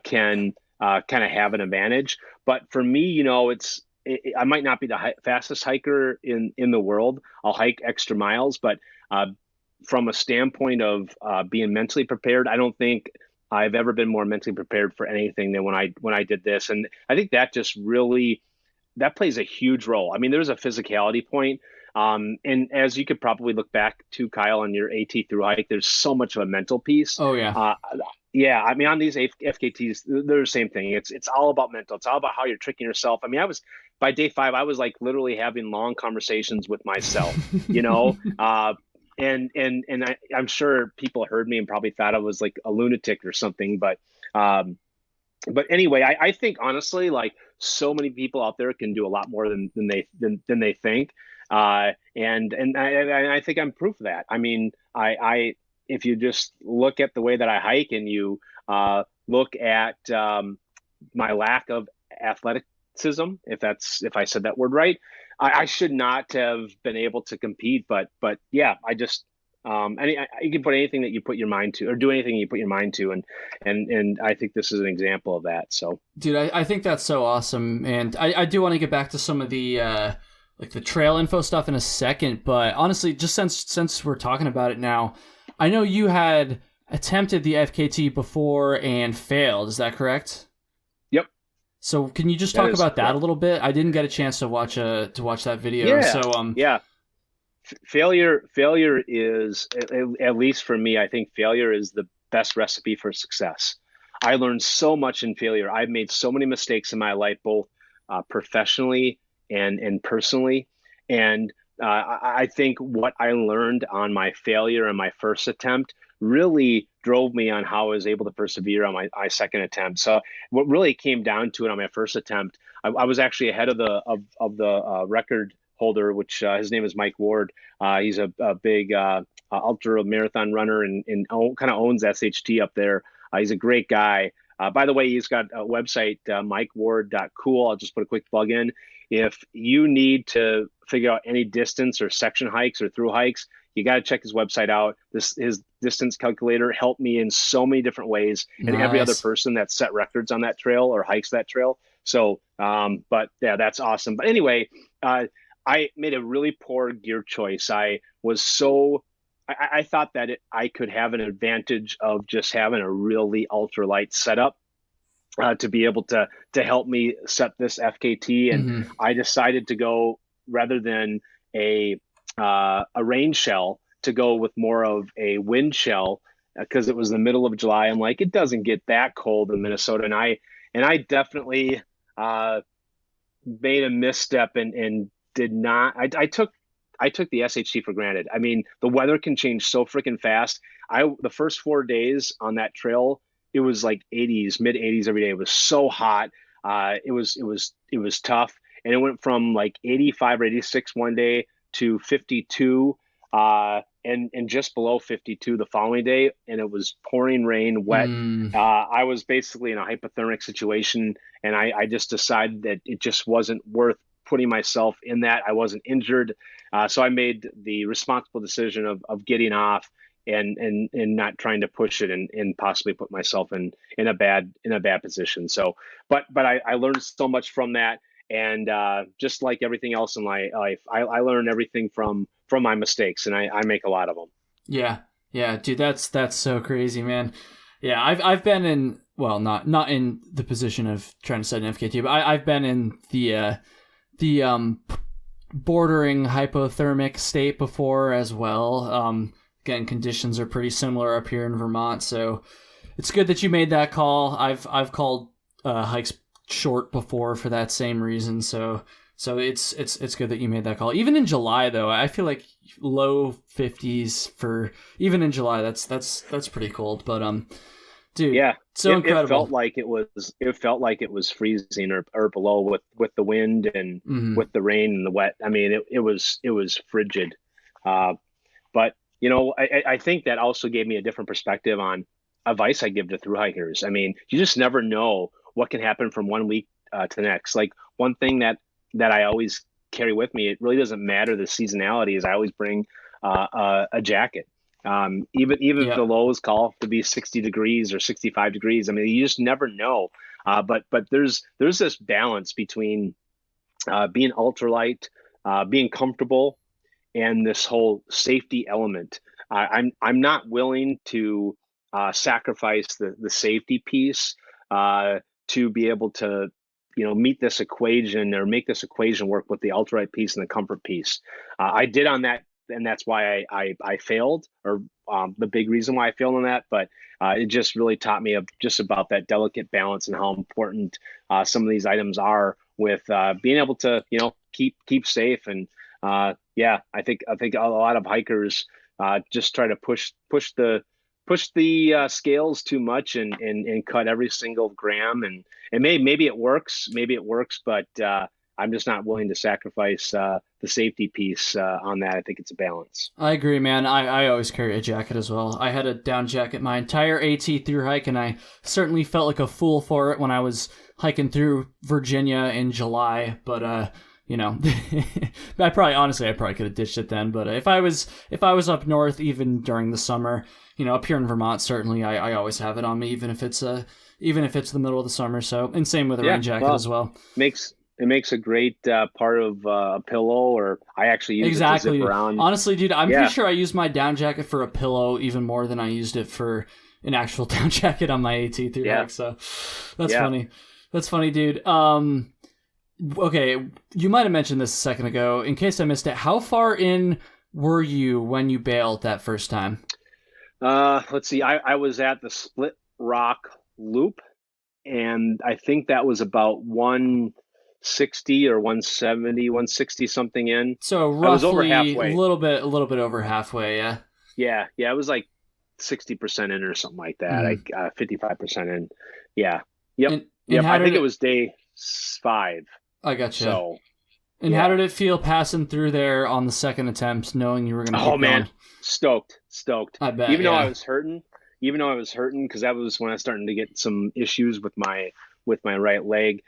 can kind of have an advantage. But for me, I might not be the fastest hiker in the world. I'll hike extra miles, but from a standpoint of being mentally prepared, I don't think I've ever been more mentally prepared for anything than when I did this. And I think that just really that plays a huge role. I mean, there's a physicality point. And as you could probably look back to, Kyle, on your AT through hike, there's so much of a mental piece. Oh yeah. Yeah, I mean, on these FKTs, they're the same thing. It's all about mental. It's all about how you're tricking yourself. I mean, by day 5, I was like literally having long conversations with myself, I'm sure people heard me and probably thought I was like a lunatic or something. But anyway, I think honestly, like so many people out there can do a lot more than they think. And I think I'm proof of that. I mean, if you just look at the way that I hike and you look at my lack of athleticism, if I said that word right, I should not have been able to compete. But yeah, I just you can put anything that you put your mind to, or do anything you put your mind to, and I think this is an example of that. So, dude, I think that's so awesome, and I do want to get back to some of the like the trail info stuff in a second. But honestly, just since we're talking about it now, I know you had attempted the FKT before and failed. Is that correct? Yep. So can you just talk about that a little bit? I didn't get a chance to watch that video. Yeah. So yeah. Failure is, at least for me, I think failure is the best recipe for success. I learned so much in failure. I've made so many mistakes in my life, both professionally and personally. And I think what I learned on my failure and my first attempt really drove me on how I was able to persevere on my second attempt. So what really came down to it on my first attempt, I was actually ahead of the record holder, which his name is Mike Ward. He's a big ultra marathon runner and kind of owns SHT up there. He's a great guy. By the way, he's got a website, mikeward.cool. I'll just put a quick plug in. If you need to figure out any distance or section hikes or through hikes, you got to check his website out. His distance calculator helped me in so many different ways, and every other person that set records on that trail or hikes that trail. So, but yeah, that's awesome. But anyway, I made a really poor gear choice. I thought that I could have an advantage of just having a really ultralight setup to be able to help me set this FKT. And I decided to go, rather than a rain shell, to go with more of a wind shell, because it was the middle of July. I'm like, it doesn't get that cold in Minnesota. And I definitely made a misstep and did not. I took the SHT for granted. I mean, the weather can change so freaking fast. The first 4 days on that trail, it was like 80s, mid 80s every day. It was so hot. It was tough, and it went from like 85 or 86 one day to 52, and just below 52 the following day, and it was pouring rain, wet. I was basically in a hypothermic situation, and I just decided that it just wasn't worth putting myself in that. I wasn't injured, so I made the responsible decision of getting off and not trying to push it and possibly put myself in a bad position. So, but I learned so much from that, and just like everything else in my life, I learn everything from my mistakes, and I make a lot of them. Yeah, dude, that's so crazy, man. Yeah, I've been in, well, not in the position of trying to set an FKT, but I've been in the bordering hypothermic state before as well. Again, conditions are pretty similar up here in Vermont, so it's good that you made that call. I've called hikes short before for that same reason, so it's good that you made that call. Even in July, though, I feel like low 50s for even in July. That's pretty cold, but dude, yeah, so incredible. It felt like it was freezing or below with the wind and with the rain and the wet. I mean, it was frigid. But I think that also gave me a different perspective on advice I give to thru hikers. I mean, you just never know what can happen from one week to the next. Like one thing that I always carry with me, it really doesn't matter the seasonality, is I always bring a jacket. Even if Yeah. the lows call to be 60 degrees or 65 degrees, I mean, you just never know. But there's this balance between being ultralight, being comfortable, and this whole safety element. I'm not willing to sacrifice the safety piece to be able to meet this equation or make this equation work with the ultralight piece and the comfort piece. I did on that, and that's why I failed, or the big reason why I failed on that. But it just really taught me just about that delicate balance and how important some of these items are with being able to keep safe. And yeah, I think a lot of hikers just try to push the scales too much and cut every single gram, and maybe it works, but I'm just not willing to sacrifice the safety piece on that. I think it's a balance. I agree, man. I always carry a jacket as well. I had a down jacket my entire AT through hike, and I certainly felt like a fool for it when I was hiking through Virginia in July. But I probably could have ditched it then. But if I was up north, even during the summer, up here in Vermont, certainly I always have it on me, even if it's the middle of the summer. So, and same with a rain jacket as well. It makes a great part of a pillow, or I actually use it to zip around. Honestly, dude, I'm pretty sure I used my down jacket for a pillow even more than I used it for an actual down jacket on my AT through hike. So that's funny. That's funny, dude. Okay, you might have mentioned this a second ago. In case I missed it, how far in were you when you bailed that first time? Let's see. I was at the Split Rock Loop, and I think that was about 160 or 170, 160 something in. So roughly I was over halfway. a little bit over halfway, yeah. Yeah, it was like 60% in or something like that. Like 55% in. Yeah. Yep. I think it was day 5. I gotcha. So, and how did it feel passing through there on the second attempt, knowing you were going to keep going? Man, stoked. I bet. Even though I was hurting, because that was when I was starting to get some issues with my right leg.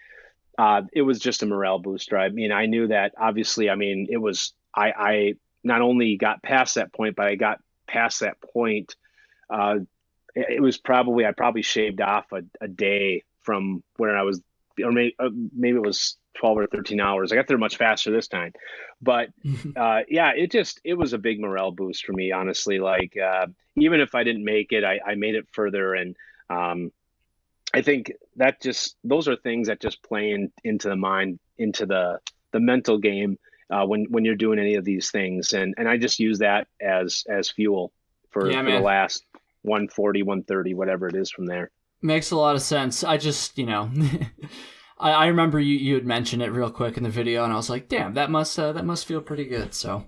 It was just a morale booster. I mean, I knew that obviously. I mean, it was I not only got past that point, but I got past that point. It was I probably shaved off a day from where I was, or maybe it was 12 or 13 hours. I got there much faster this time, but it was a big morale boost for me, honestly. Like even if I didn't make it, I made it further, and I think that those are things that just play into the mind, into the mental game when you're doing any of these things, and I just use that as fuel for the last 140, 130, whatever it is from there. Makes a lot of sense. I just I remember you had mentioned it real quick in the video, and I was like, damn, that must feel pretty good. So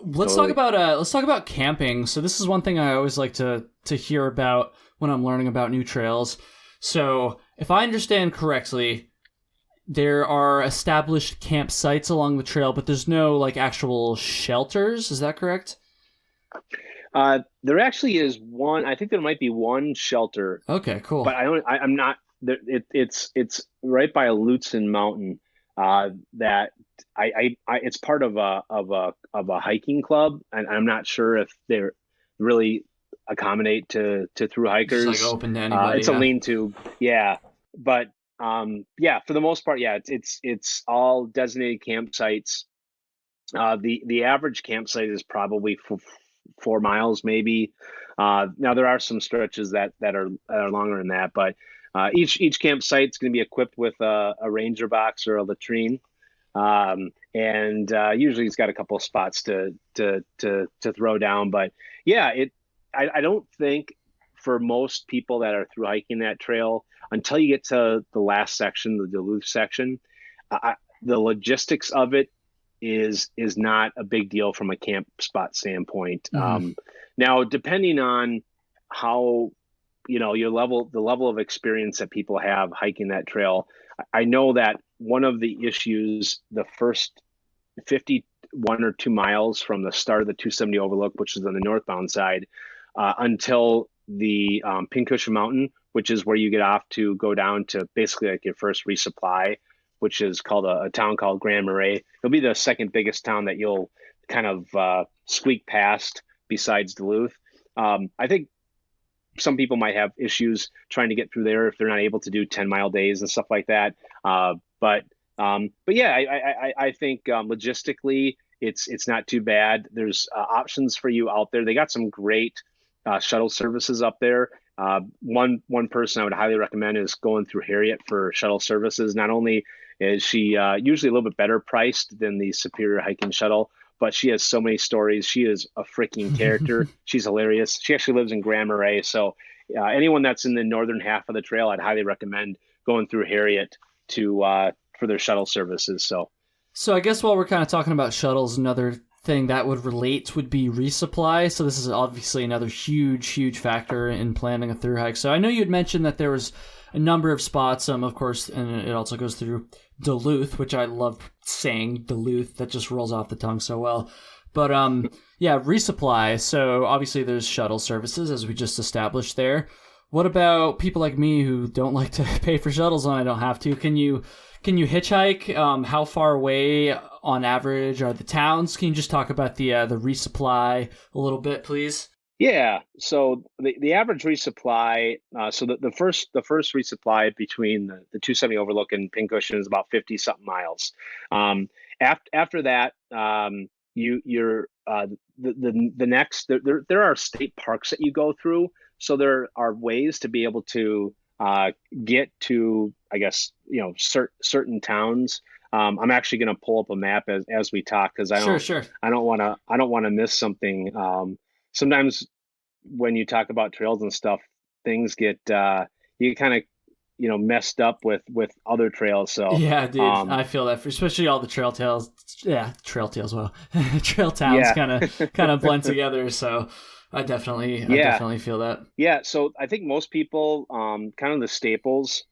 let's talk about camping. So this is one thing I always like to hear about when I'm learning about new trails. So if I understand correctly, there are established campsites along the trail, but there's no like actual shelters. Is that correct? There actually is one. I think there might be one shelter. Okay, cool. But I'm not. It's right by a Lutsen Mountain. That it's part of a hiking club, and I'm not sure if they're really accommodate to thru hikers. It's like open to anybody. It's a lean-to, but for the most part, it's all designated campsites. The average campsite is probably 4 miles, maybe. Now there are some stretches that are longer than that, but each campsite is going to be equipped with a ranger box or a latrine, and usually it's got a couple of spots to throw down. But I don't think for most people that are through hiking that trail, until you get to the last section, the Duluth section, the logistics of it is not a big deal from a camp spot standpoint. Mm-hmm. Now, depending on how, the level of experience that people have hiking that trail, I know that one of the issues, the first 51 or 2 miles from the start of the 270 overlook, which is on the northbound side, until the Pincushion Mountain, which is where you get off to go down to basically like your first resupply, which is called a town called Grand Marais. It'll be the second biggest town that you'll kind of squeak past besides Duluth. I think some people might have issues trying to get through there if they're not able to do 10-mile days and stuff like that. But yeah, I think logistically it's not too bad. There's options for you out there. They got some great shuttle services up there. One person I would highly recommend is going through Harriet for shuttle services. Not only is she usually a little bit better priced than the Superior Hiking Shuttle, but she has so many stories. She is a freaking character. She's hilarious. She actually lives in Grand Marais. So anyone that's in the northern half of the trail, I'd highly recommend going through Harriet to for their shuttle services. So I guess while we're kind of talking about shuttles, another thing that would relate would be resupply. So this is obviously another huge factor in planning a thru hike. So I know you had mentioned that there was a number of spots, of course, and it also goes through Duluth, which I love saying Duluth. That just rolls off the tongue so well. But yeah, resupply. So obviously there's shuttle services, as we just established there. What about people like me who don't like to pay for shuttles when I don't have to? Can you hitchhike? How far away on average are the towns? Can you just talk about the resupply a little bit, please? Yeah. So the average resupply, so the first resupply between the 270 Overlook and Pincushion is about 50 something miles. After that, you're the next there are state parks that you go through. So there are ways to be able to get to, I guess, certain towns. I'm actually going to pull up a map as we talk, because I don't want to miss something. Sometimes when you talk about trails and stuff, things get you kind of messed up with other trails. So yeah, dude, I feel that, especially all the trail towns. Well, trail towns kind of blend together. So I definitely feel that. Yeah, so I think most people, kind of the staples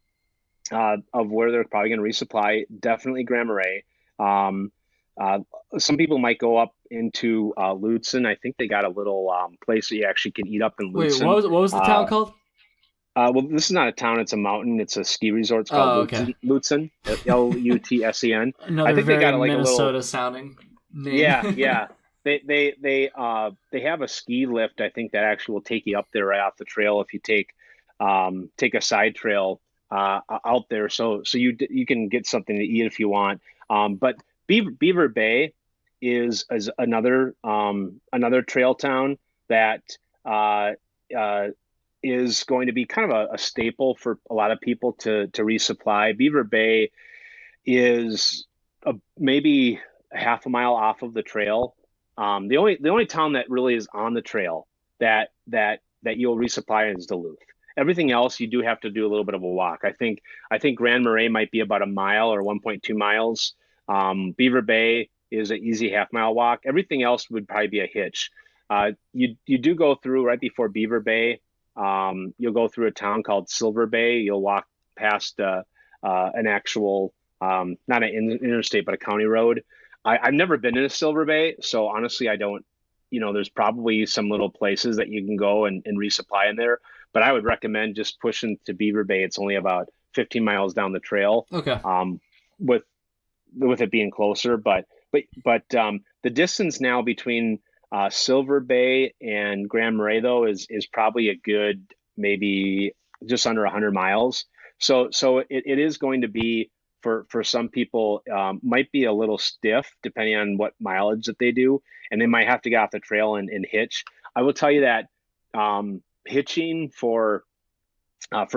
of where they're probably going to resupply, definitely Grand Marais. Some people might go up into Lutsen. I think they got a little place that you actually can eat up in Lutsen. Wait, what was the town called? Well, this is not a town; it's a mountain. It's a ski resort. It's called Lutsen, Lutsen. Another I think very they got like Minnesota sounding name. Yeah. They have a ski lift, I think, that actually will take you up there right off the trail if you take a side trail out there. So you can get something to eat if you want. But Beaver Bay is another trail town that is going to be kind of a staple for a lot of people to resupply. Beaver Bay is maybe half a mile off of the trail. The only town that really is on the trail that you'll resupply is Duluth. Everything else you do have to do a little bit of a walk. I think Grand Marais might be about a mile or 1.2 miles. Beaver Bay is an easy half-mile walk. Everything else would probably be a hitch. You do go through right before Beaver Bay. You'll go through a town called Silver Bay. You'll walk past an actual not an interstate but a county road. I've never been in a Silver Bay, so honestly, I don't. There's probably some little places that you can go and resupply in there. But I would recommend just pushing to Beaver Bay. It's only about 15 miles down the trail. Okay. With it being closer, but the distance now between Silver Bay and Grand Marais though is probably a good maybe just under 100 miles. So it is going to be for some people might be a little stiff depending on what mileage that they do, and they might have to get off the trail and hitch. I will tell you that hitching for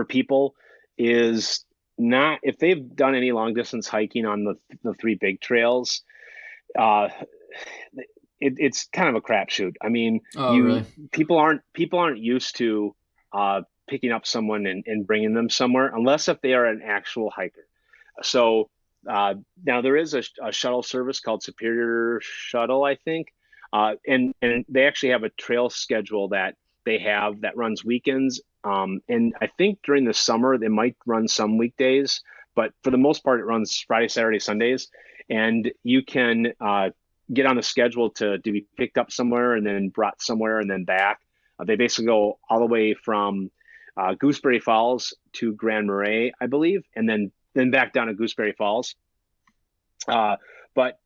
people is not, if they've done any long distance hiking on the three big trails, it's kind of a crapshoot. I mean, really? people aren't used to picking up someone and bringing them somewhere unless if they are an actual hiker. So now there is a shuttle service called Superior Shuttle, I think, and they actually have a trail schedule that they have that runs weekends. And I think during the summer, they might run some weekdays, but for the most part, it runs Friday, Saturday, Sundays. And you can get on the schedule to be picked up somewhere and then brought somewhere and then back. They basically go all the way from Gooseberry Falls to Grand Marais, I believe, and then back down to Gooseberry Falls. But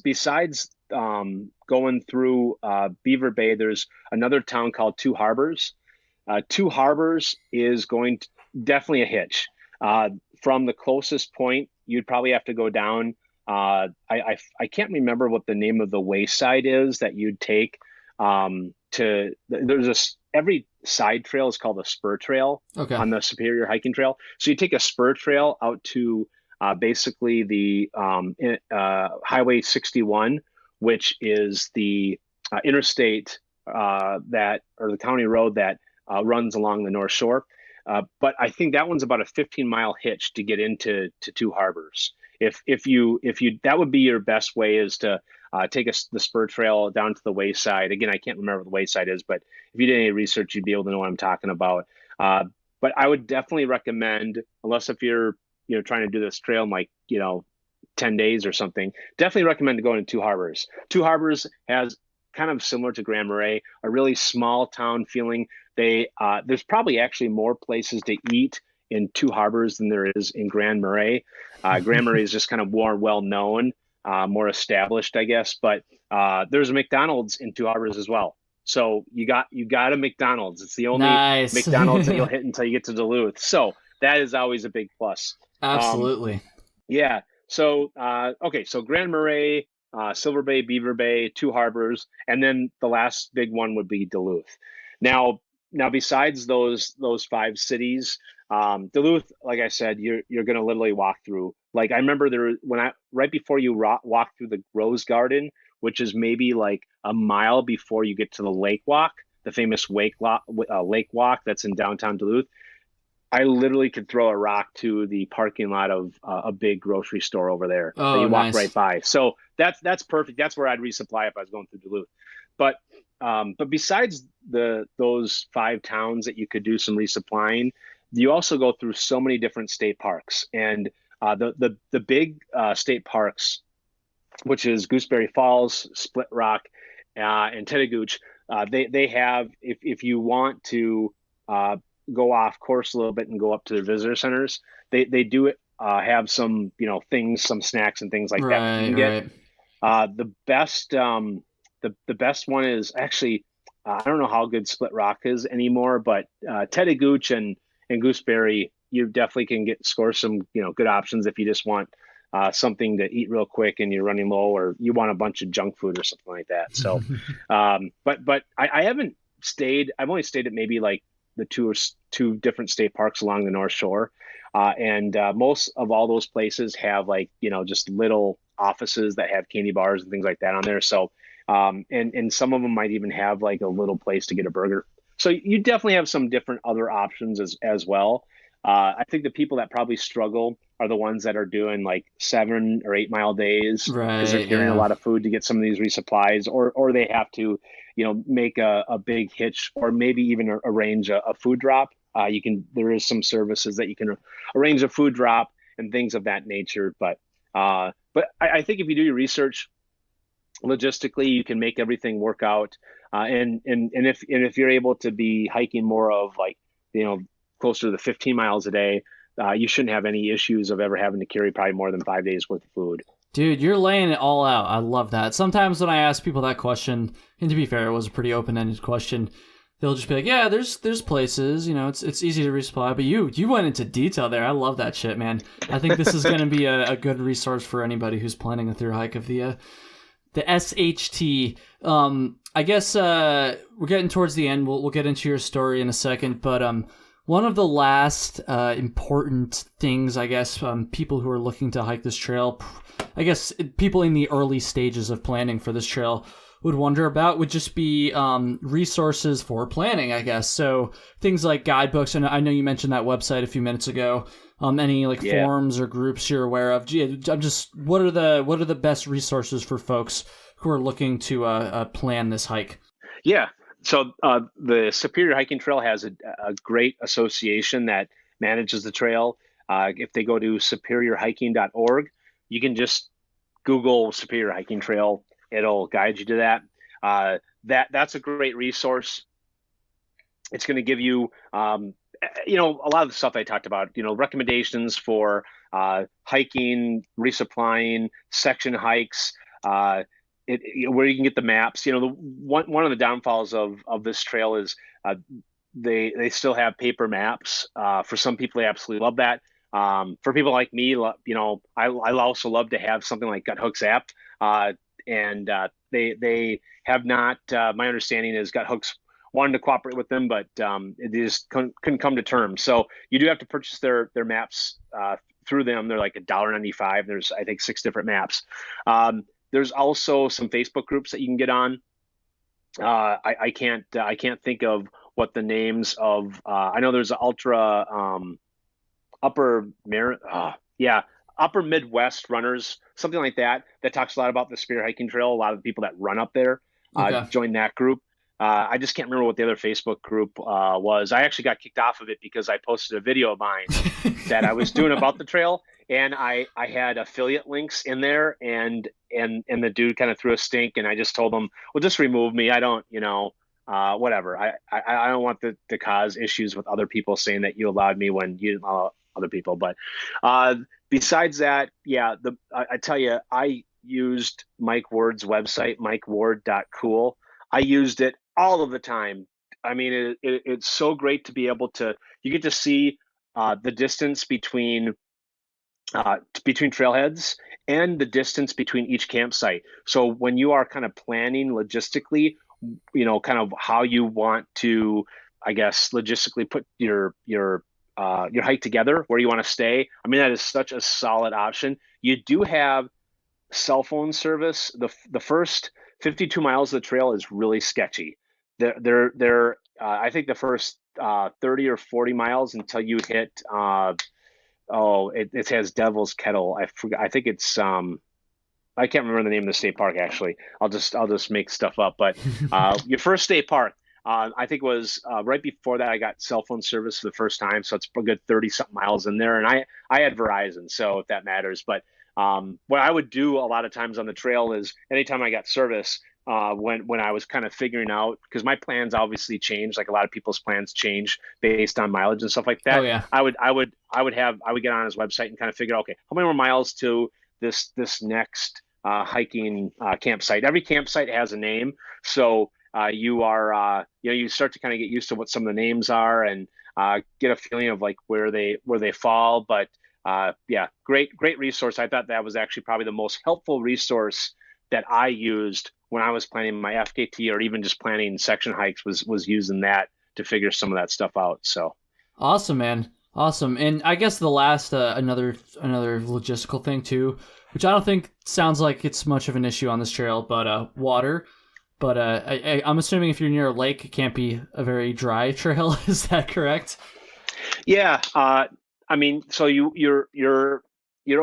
besides going through Beaver Bay, there's another town called Two Harbors. Two Harbors is going to definitely a hitch. From the closest point, you'd probably have to go down. I can't remember what the name of the wayside is that you'd take every side trail is called a spur trail on the Superior Hiking Trail. So you take a spur trail out to basically the Highway 61, which is the interstate or the county road that runs along the North Shore. But I think that one's about a 15-mile hitch to get into Two Harbors. If you that would be your best way, is to take the spur trail down to the wayside. Again, I can't remember what the wayside is, but if you did any research, you'd be able to know what I'm talking about. But I would definitely recommend, unless if you're trying to do this trail in 10 days or something, definitely recommend going to Two Harbors. Two Harbors has, kind of similar to Grand Marais, a really small town feeling. There's probably actually more places to eat in Two Harbors than there is in Grand Marais. Grand Marais is just kind of more well known, more established, I guess. But there's a McDonald's in Two Harbors as well. So you got a McDonald's. It's the only McDonald's that you'll hit until you get to Duluth. So that is always a big plus. Absolutely. Yeah. So so Grand Marais, Silver Bay, Beaver Bay, Two Harbors, and then the last big one would be Duluth. Now besides those five cities, Duluth, like I said, you're going to literally walk through. Like, I remember right before you walk through the Rose Garden, which is maybe like a mile before you get to the Lake Walk, the famous Lake Walk that's in downtown Duluth. I literally could throw a rock to the parking lot of a big grocery store over there that you walk right by. So that's perfect. That's where I'd resupply if I was going through Duluth. But besides those five towns that you could do some resupplying, you also go through so many different state parks. And the big state parks, which is Gooseberry Falls, Split Rock, and Tetagooch, they have, if you want to go off course a little bit and go up to their visitor centers, they do have some things, some snacks and things like that you can get. The best one is actually, I don't know how good Split Rock is anymore, but Tetagooch and Gooseberry, you definitely can score some good options if you just want something to eat real quick and you're running low, or you want a bunch of junk food or something like that. So but I haven't stayed. I've only stayed at maybe like the two different state parks along the North Shore, and most of all those places have just little offices that have candy bars and things like that on there. So and some of them might even have like a little place to get a burger. So you definitely have some different other options as well. I think the people that probably struggle are the ones that are doing like 7 or 8 mile days, because they're carrying a lot of food to get some of these resupplies, or they have to make a big hitch, or maybe even arrange a food drop. There is some services that you can arrange a food drop and things of that nature. But I think if you do your research logistically, you can make everything work out. And if you're able to be hiking more of closer to the 15 miles a day, you shouldn't have any issues of ever having to carry probably more than 5 days worth of food. Dude, you're laying it all out. I love that. Sometimes when I ask people that question, and to be fair, it was a pretty open-ended question, they'll just be like, yeah, there's places, it's easy to resupply, but you went into detail there. I love that shit, man. I think this is going to be a good resource for anybody who's planning a thru hike of the SHT. I guess we're getting towards the end. We'll get into your story in a second, but one of the last important things, I guess, people who are looking to hike this trail, I guess people in the early stages of planning for this trail would wonder about, would just be resources for planning, I guess. So things like guidebooks, and I know you mentioned that website a few minutes ago. Any forums or groups you're aware of? What are the best resources for folks who are looking to plan this hike? Yeah. So the Superior Hiking Trail has a great association that manages the trail. If they go to superiorhiking.org, you can just Google Superior Hiking Trail. It'll guide you to that. That's a great resource. It's going to give you, you know, a lot of the stuff I talked about, you know, recommendations for hiking, resupplying, section hikes, uh, where you can get the maps. You know, one of the downfalls of this trail is they still have paper maps. For some people, they absolutely love that. For people like me, you know, I also love to have something like GutHook's app, and they have not. My understanding is GutHook's wanted to cooperate with them, but it just couldn't come to terms. So you do have to purchase their maps through them. They're like $1.95. There's I think 6 different maps. There's also some Facebook groups that you can get on. I can't think of what the names of. I know there's ultra upper yeah, upper Midwest runners, something like that. That talks a lot about the Spear Hiking Trail. A lot of the people that run up there Okay. join that group. I just can't remember what the other Facebook group was. I actually got kicked off of it because I posted a video of mine that I was doing about the trail, and I had affiliate links in there, and the dude kind of threw a stink, and I just told him, well, just remove me. I don't, you know, whatever. I don't want to cause issues with other people saying that you allowed me when you didn't allow other people. But besides that, yeah, I tell you, I used Mike Ward's website, mikeward.cool. I used it all of the time. I mean, it's so great to be able to, you get to see the distance between trailheads and the distance between each campsite. So when you are kind of planning logistically, you know, kind of how you want to, I guess, logistically put your hike together, where you want to stay. I mean, that is such a solid option. You do have cell phone service. The first 52 miles of the trail is really sketchy. They're I think the first 30 or 40 miles until you hit it has Devil's Kettle. I forgot. I think it's I can't remember the name of the state park actually. I'll just make stuff up. But your first state park, I think was right before that I got cell phone service for the first time. So it's a good 30 something miles in there, and I had Verizon, so if that matters. But what I would do a lot of times on the trail is anytime I got service. When I was kind of figuring out, because my plans obviously change, like a lot of people's plans change based on mileage and stuff like Oh that. yeah. I would get on his website and kind of figure, okay, how many more miles to this next hiking campsite. Every campsite has a name, so you know, you start to kind of get used to what some of the names are, and get a feeling of like where they fall. But yeah, great resource. I thought that was actually probably the most helpful resource that I used when I was planning my FKT, or even just planning section hikes, was using that to figure some of that stuff out. So Awesome, man. Awesome. And I guess the last another logistical thing too, which I don't think sounds like it's much of an issue on this trail, but water. But I'm assuming if you're near a lake, it can't be a very dry trail. Is that correct? yeah, I mean, so you're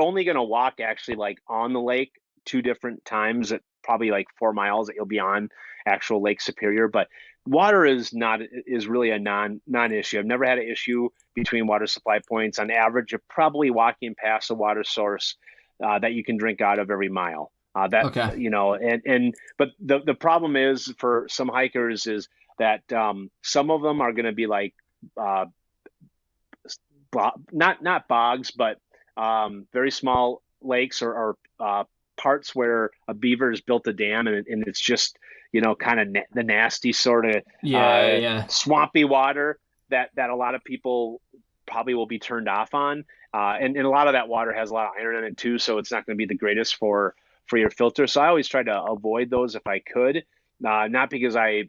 only going to walk actually like on the lake 2 different times at probably like 4 miles that you'll be on actual Lake Superior. But water is really a non issue. I've never had an issue between water supply points. On average, you're probably walking past a water source that you can drink out of every mile. That Okay. you know, and but the problem is for some hikers is that some of them are going to be like uh, not bogs, but very small lakes, or parts where a beaver has built a dam, and it's just, you know, kind of the nasty sort of Yeah, yeah. swampy water that a lot of people probably will be turned off on. And a lot of that water has a lot of iron in it too, so it's not going to be the greatest for your filter. So I always try to avoid those if I could, not because I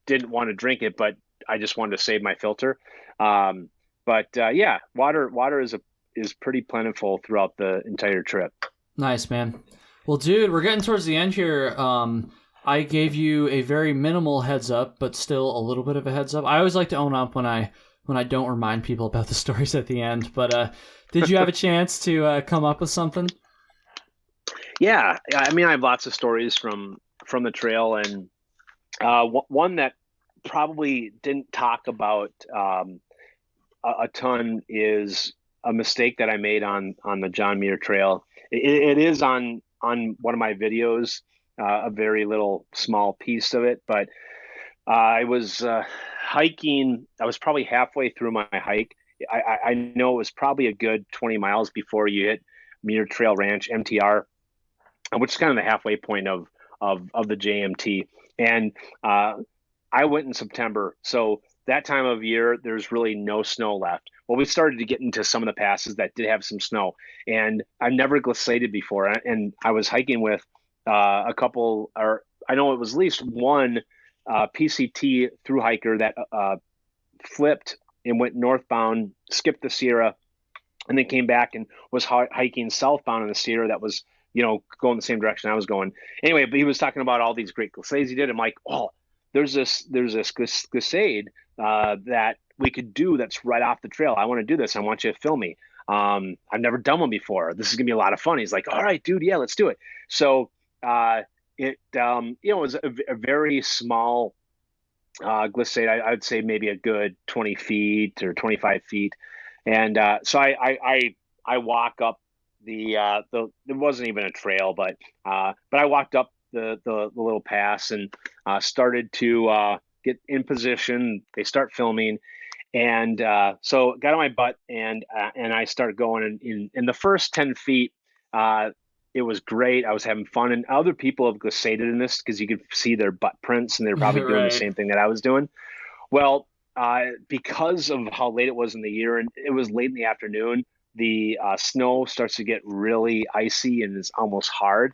didn't want to drink it, but I just wanted to save my filter. Um, but yeah, water is pretty plentiful throughout the entire trip. Nice, man. Well, dude, we're getting towards the end here. I gave you a very minimal heads up, but still a little bit of a heads up. I always like to own up when I don't remind people about the stories at the end. But did you have a chance to come up with something? Yeah, I mean, I have lots of stories from the trail, and one that probably didn't talk about a ton is a mistake that I made on the John Muir Trail. It is on one of my videos, a very little small piece of it, but I was hiking. I was probably halfway through my hike. I know it was probably a good 20 miles before you hit Meter Trail Ranch, MTR, which is kind of the halfway point of the JMT. And uh, I went in September, so that time of year there's really no snow left. Well, we started to get into some of the passes that did have some snow, and I've never glissaded before. And I was hiking with a couple, or I know it was at least one PCT through hiker that flipped and went northbound, skipped the Sierra, and then came back and was hiking southbound in the Sierra that was, going the same direction I was going. Anyway, but he was talking about all these great glissades he did. I'm like, oh, there's this glissade that we could do that's right off the trail. I want to do this. I want you to film me. I've never done one before. This is gonna be a lot of fun. He's like, all right, dude, yeah, let's do it. So it was a very small glissade. I'd say maybe a good 20 feet or 25 feet. And so I walk up the it wasn't even a trail, but I walked up the little pass and started to get in position. They start filming, and so got on my butt and I started going in the first 10 feet. It was great. I was having fun, and other people have glissaded in this because you could see their butt prints, and they're probably doing the Right. same thing that I was doing. Well, because of how late it was in the year, and it was late in the afternoon, the snow starts to get really icy and is almost hard.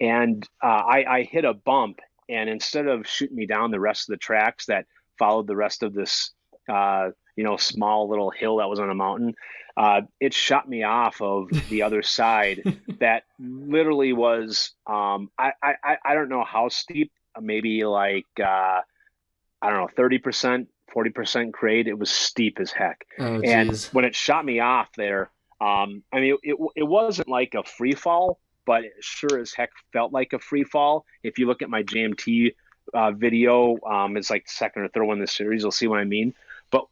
And I hit a bump, and instead of shooting me down the rest of the tracks that followed the rest of this, small little hill that was on a mountain, it shot me off of the other side. That literally was, I don't know how steep, maybe like I don't know, 30%, 40% grade. It was steep as heck. Oh, And geez. when it shot me off there, I mean, it wasn't like a free fall, but it sure as heck felt like a free fall. If you look at my JMT video, it's like the second or third one in the series. You'll see what I mean.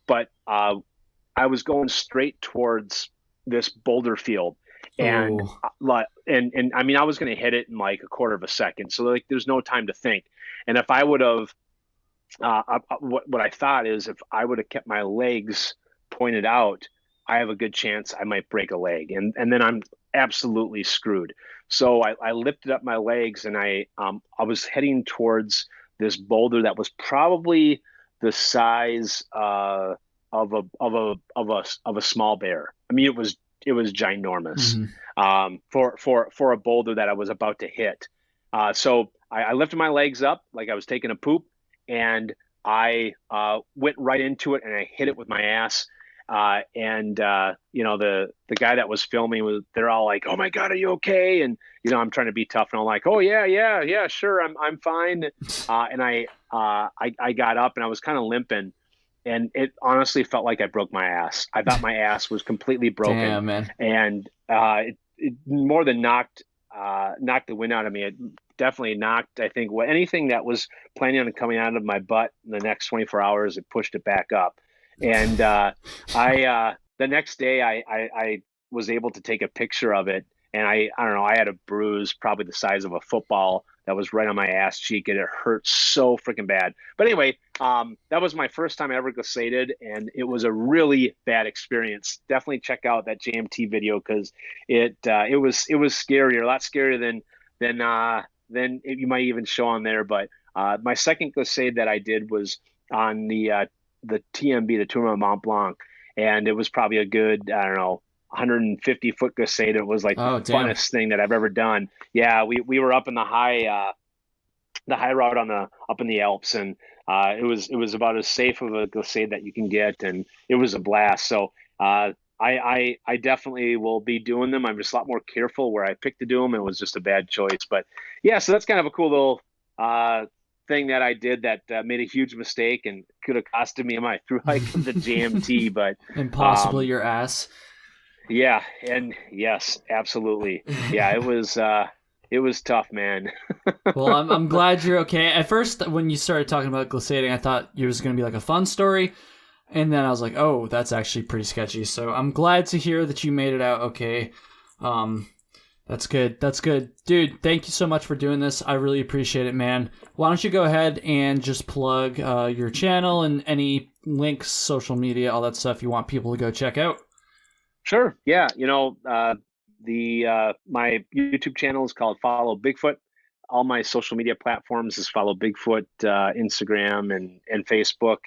But I was going straight towards this boulder field, and Oh, and I mean, I was going to hit it in like a quarter of a second. So like, there's no time to think. And if I would have what I thought is, if I would have kept my legs pointed out, I have a good chance I might break a leg, and then I'm absolutely screwed. So I lifted up my legs, and I was heading towards this boulder that was probably the size of a small bear. I mean, it was ginormous mhm. for a boulder that I was about to hit. So I lifted my legs up like I was taking a poop, and I went right into it, and I hit it with my ass. And the guy that was filming they're all like, "Oh my God, are you okay?" And I'm trying to be tough, and I'm like, "Oh yeah, yeah, yeah, sure, I'm fine." And I got up, and I was kind of limping, and it honestly felt like I broke my ass. I thought my ass was completely broken, Damn, man. and it more than knocked the wind out of me. It definitely knocked, I think, anything that was planning on coming out of my butt in the next 24 hours, it pushed it back up. And I the next day I was able to take a picture of it, and I don't know, I had a bruise probably the size of a football that was right on my ass cheek, and it hurt so freaking bad. But anyway, that was my first time I ever glissaded, and it was a really bad experience. Definitely check out that JMT video because it was scary, a lot scarier than you might even show on there. But my second glissade that I did was on the TMB, the Tour of Mont Blanc, and it was probably a good, I don't know, 150-foot glissade. It was like the Oh, damn. funnest thing that I've ever done. Yeah, we were up in the high route up in the Alps, and it was about as safe of a glissade that you can get, and it was a blast. So I definitely will be doing them. I'm just a lot more careful where I pick to do them. It was just a bad choice, but yeah. So that's kind of a cool little thing that I did that made a huge mistake and could have costed me my through hike of the JMT. But And possibly um, your ass. yeah, and yes, absolutely, yeah. It was tough, man. Well, I'm glad you're okay. At first, when you started talking about glissading, I thought it was going to be like a fun story. And then I was like, oh, that's actually pretty sketchy. So I'm glad to hear that you made it out okay. Um, That's good. That's good. Dude, thank you so much for doing this. I really appreciate it, man. Why don't you go ahead and just plug your channel and any links, social media, all that stuff you want people to go check out? Sure. Yeah. My YouTube channel is called Follow Bigfoot. All my social media platforms is Follow Bigfoot, Instagram and Facebook.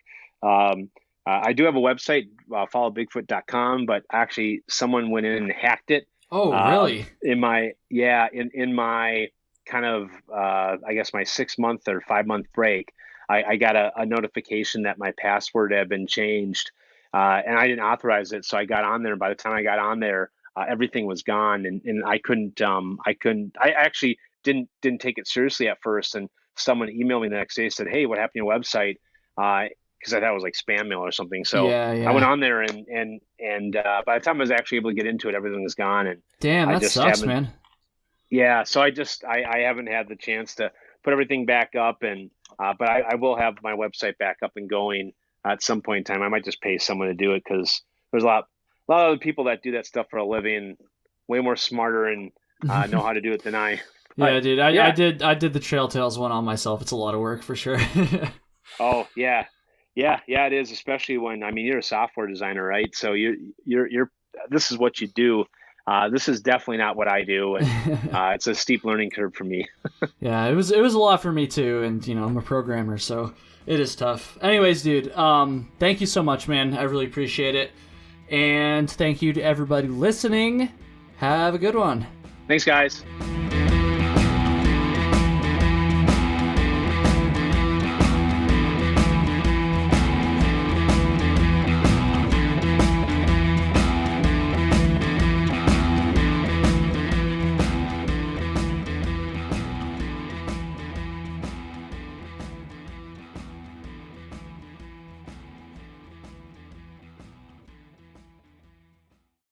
I do have a website, followbigfoot.com, but actually someone went in and hacked it. Oh, really? In my kind of, I guess my 6-month or 5-month break, I got a notification that my password had been changed, and I didn't authorize it. So I got on there. And by the time I got on there, everything was gone, and I couldn't. I actually didn't take it seriously at first. And someone emailed me the next day, said, "Hey, what happened to your website?" Because I thought it was like spam mail or something. So yeah. I went on there, and by the time I was actually able to get into it, everything was gone. And damn, that sucks, man. Yeah, so I haven't had the chance to put everything back up, and but I will have my website back up and going at some point in time. I might just pay someone to do it because there's a lot of other people that do that stuff for a living, way more smarter and know how to do it than I. Yeah, dude, I did the Trail Tales one on myself. It's a lot of work for sure. Oh yeah, it is, especially when you're a software designer, right? So you're this is what you do. This is definitely not what I do, and it's a steep learning curve for me. Yeah, it was a lot for me too, and I'm a programmer, so it is tough. Anyways, dude, thank you so much, man. I really appreciate it, and thank you to everybody listening. Have a good one. Thanks, guys.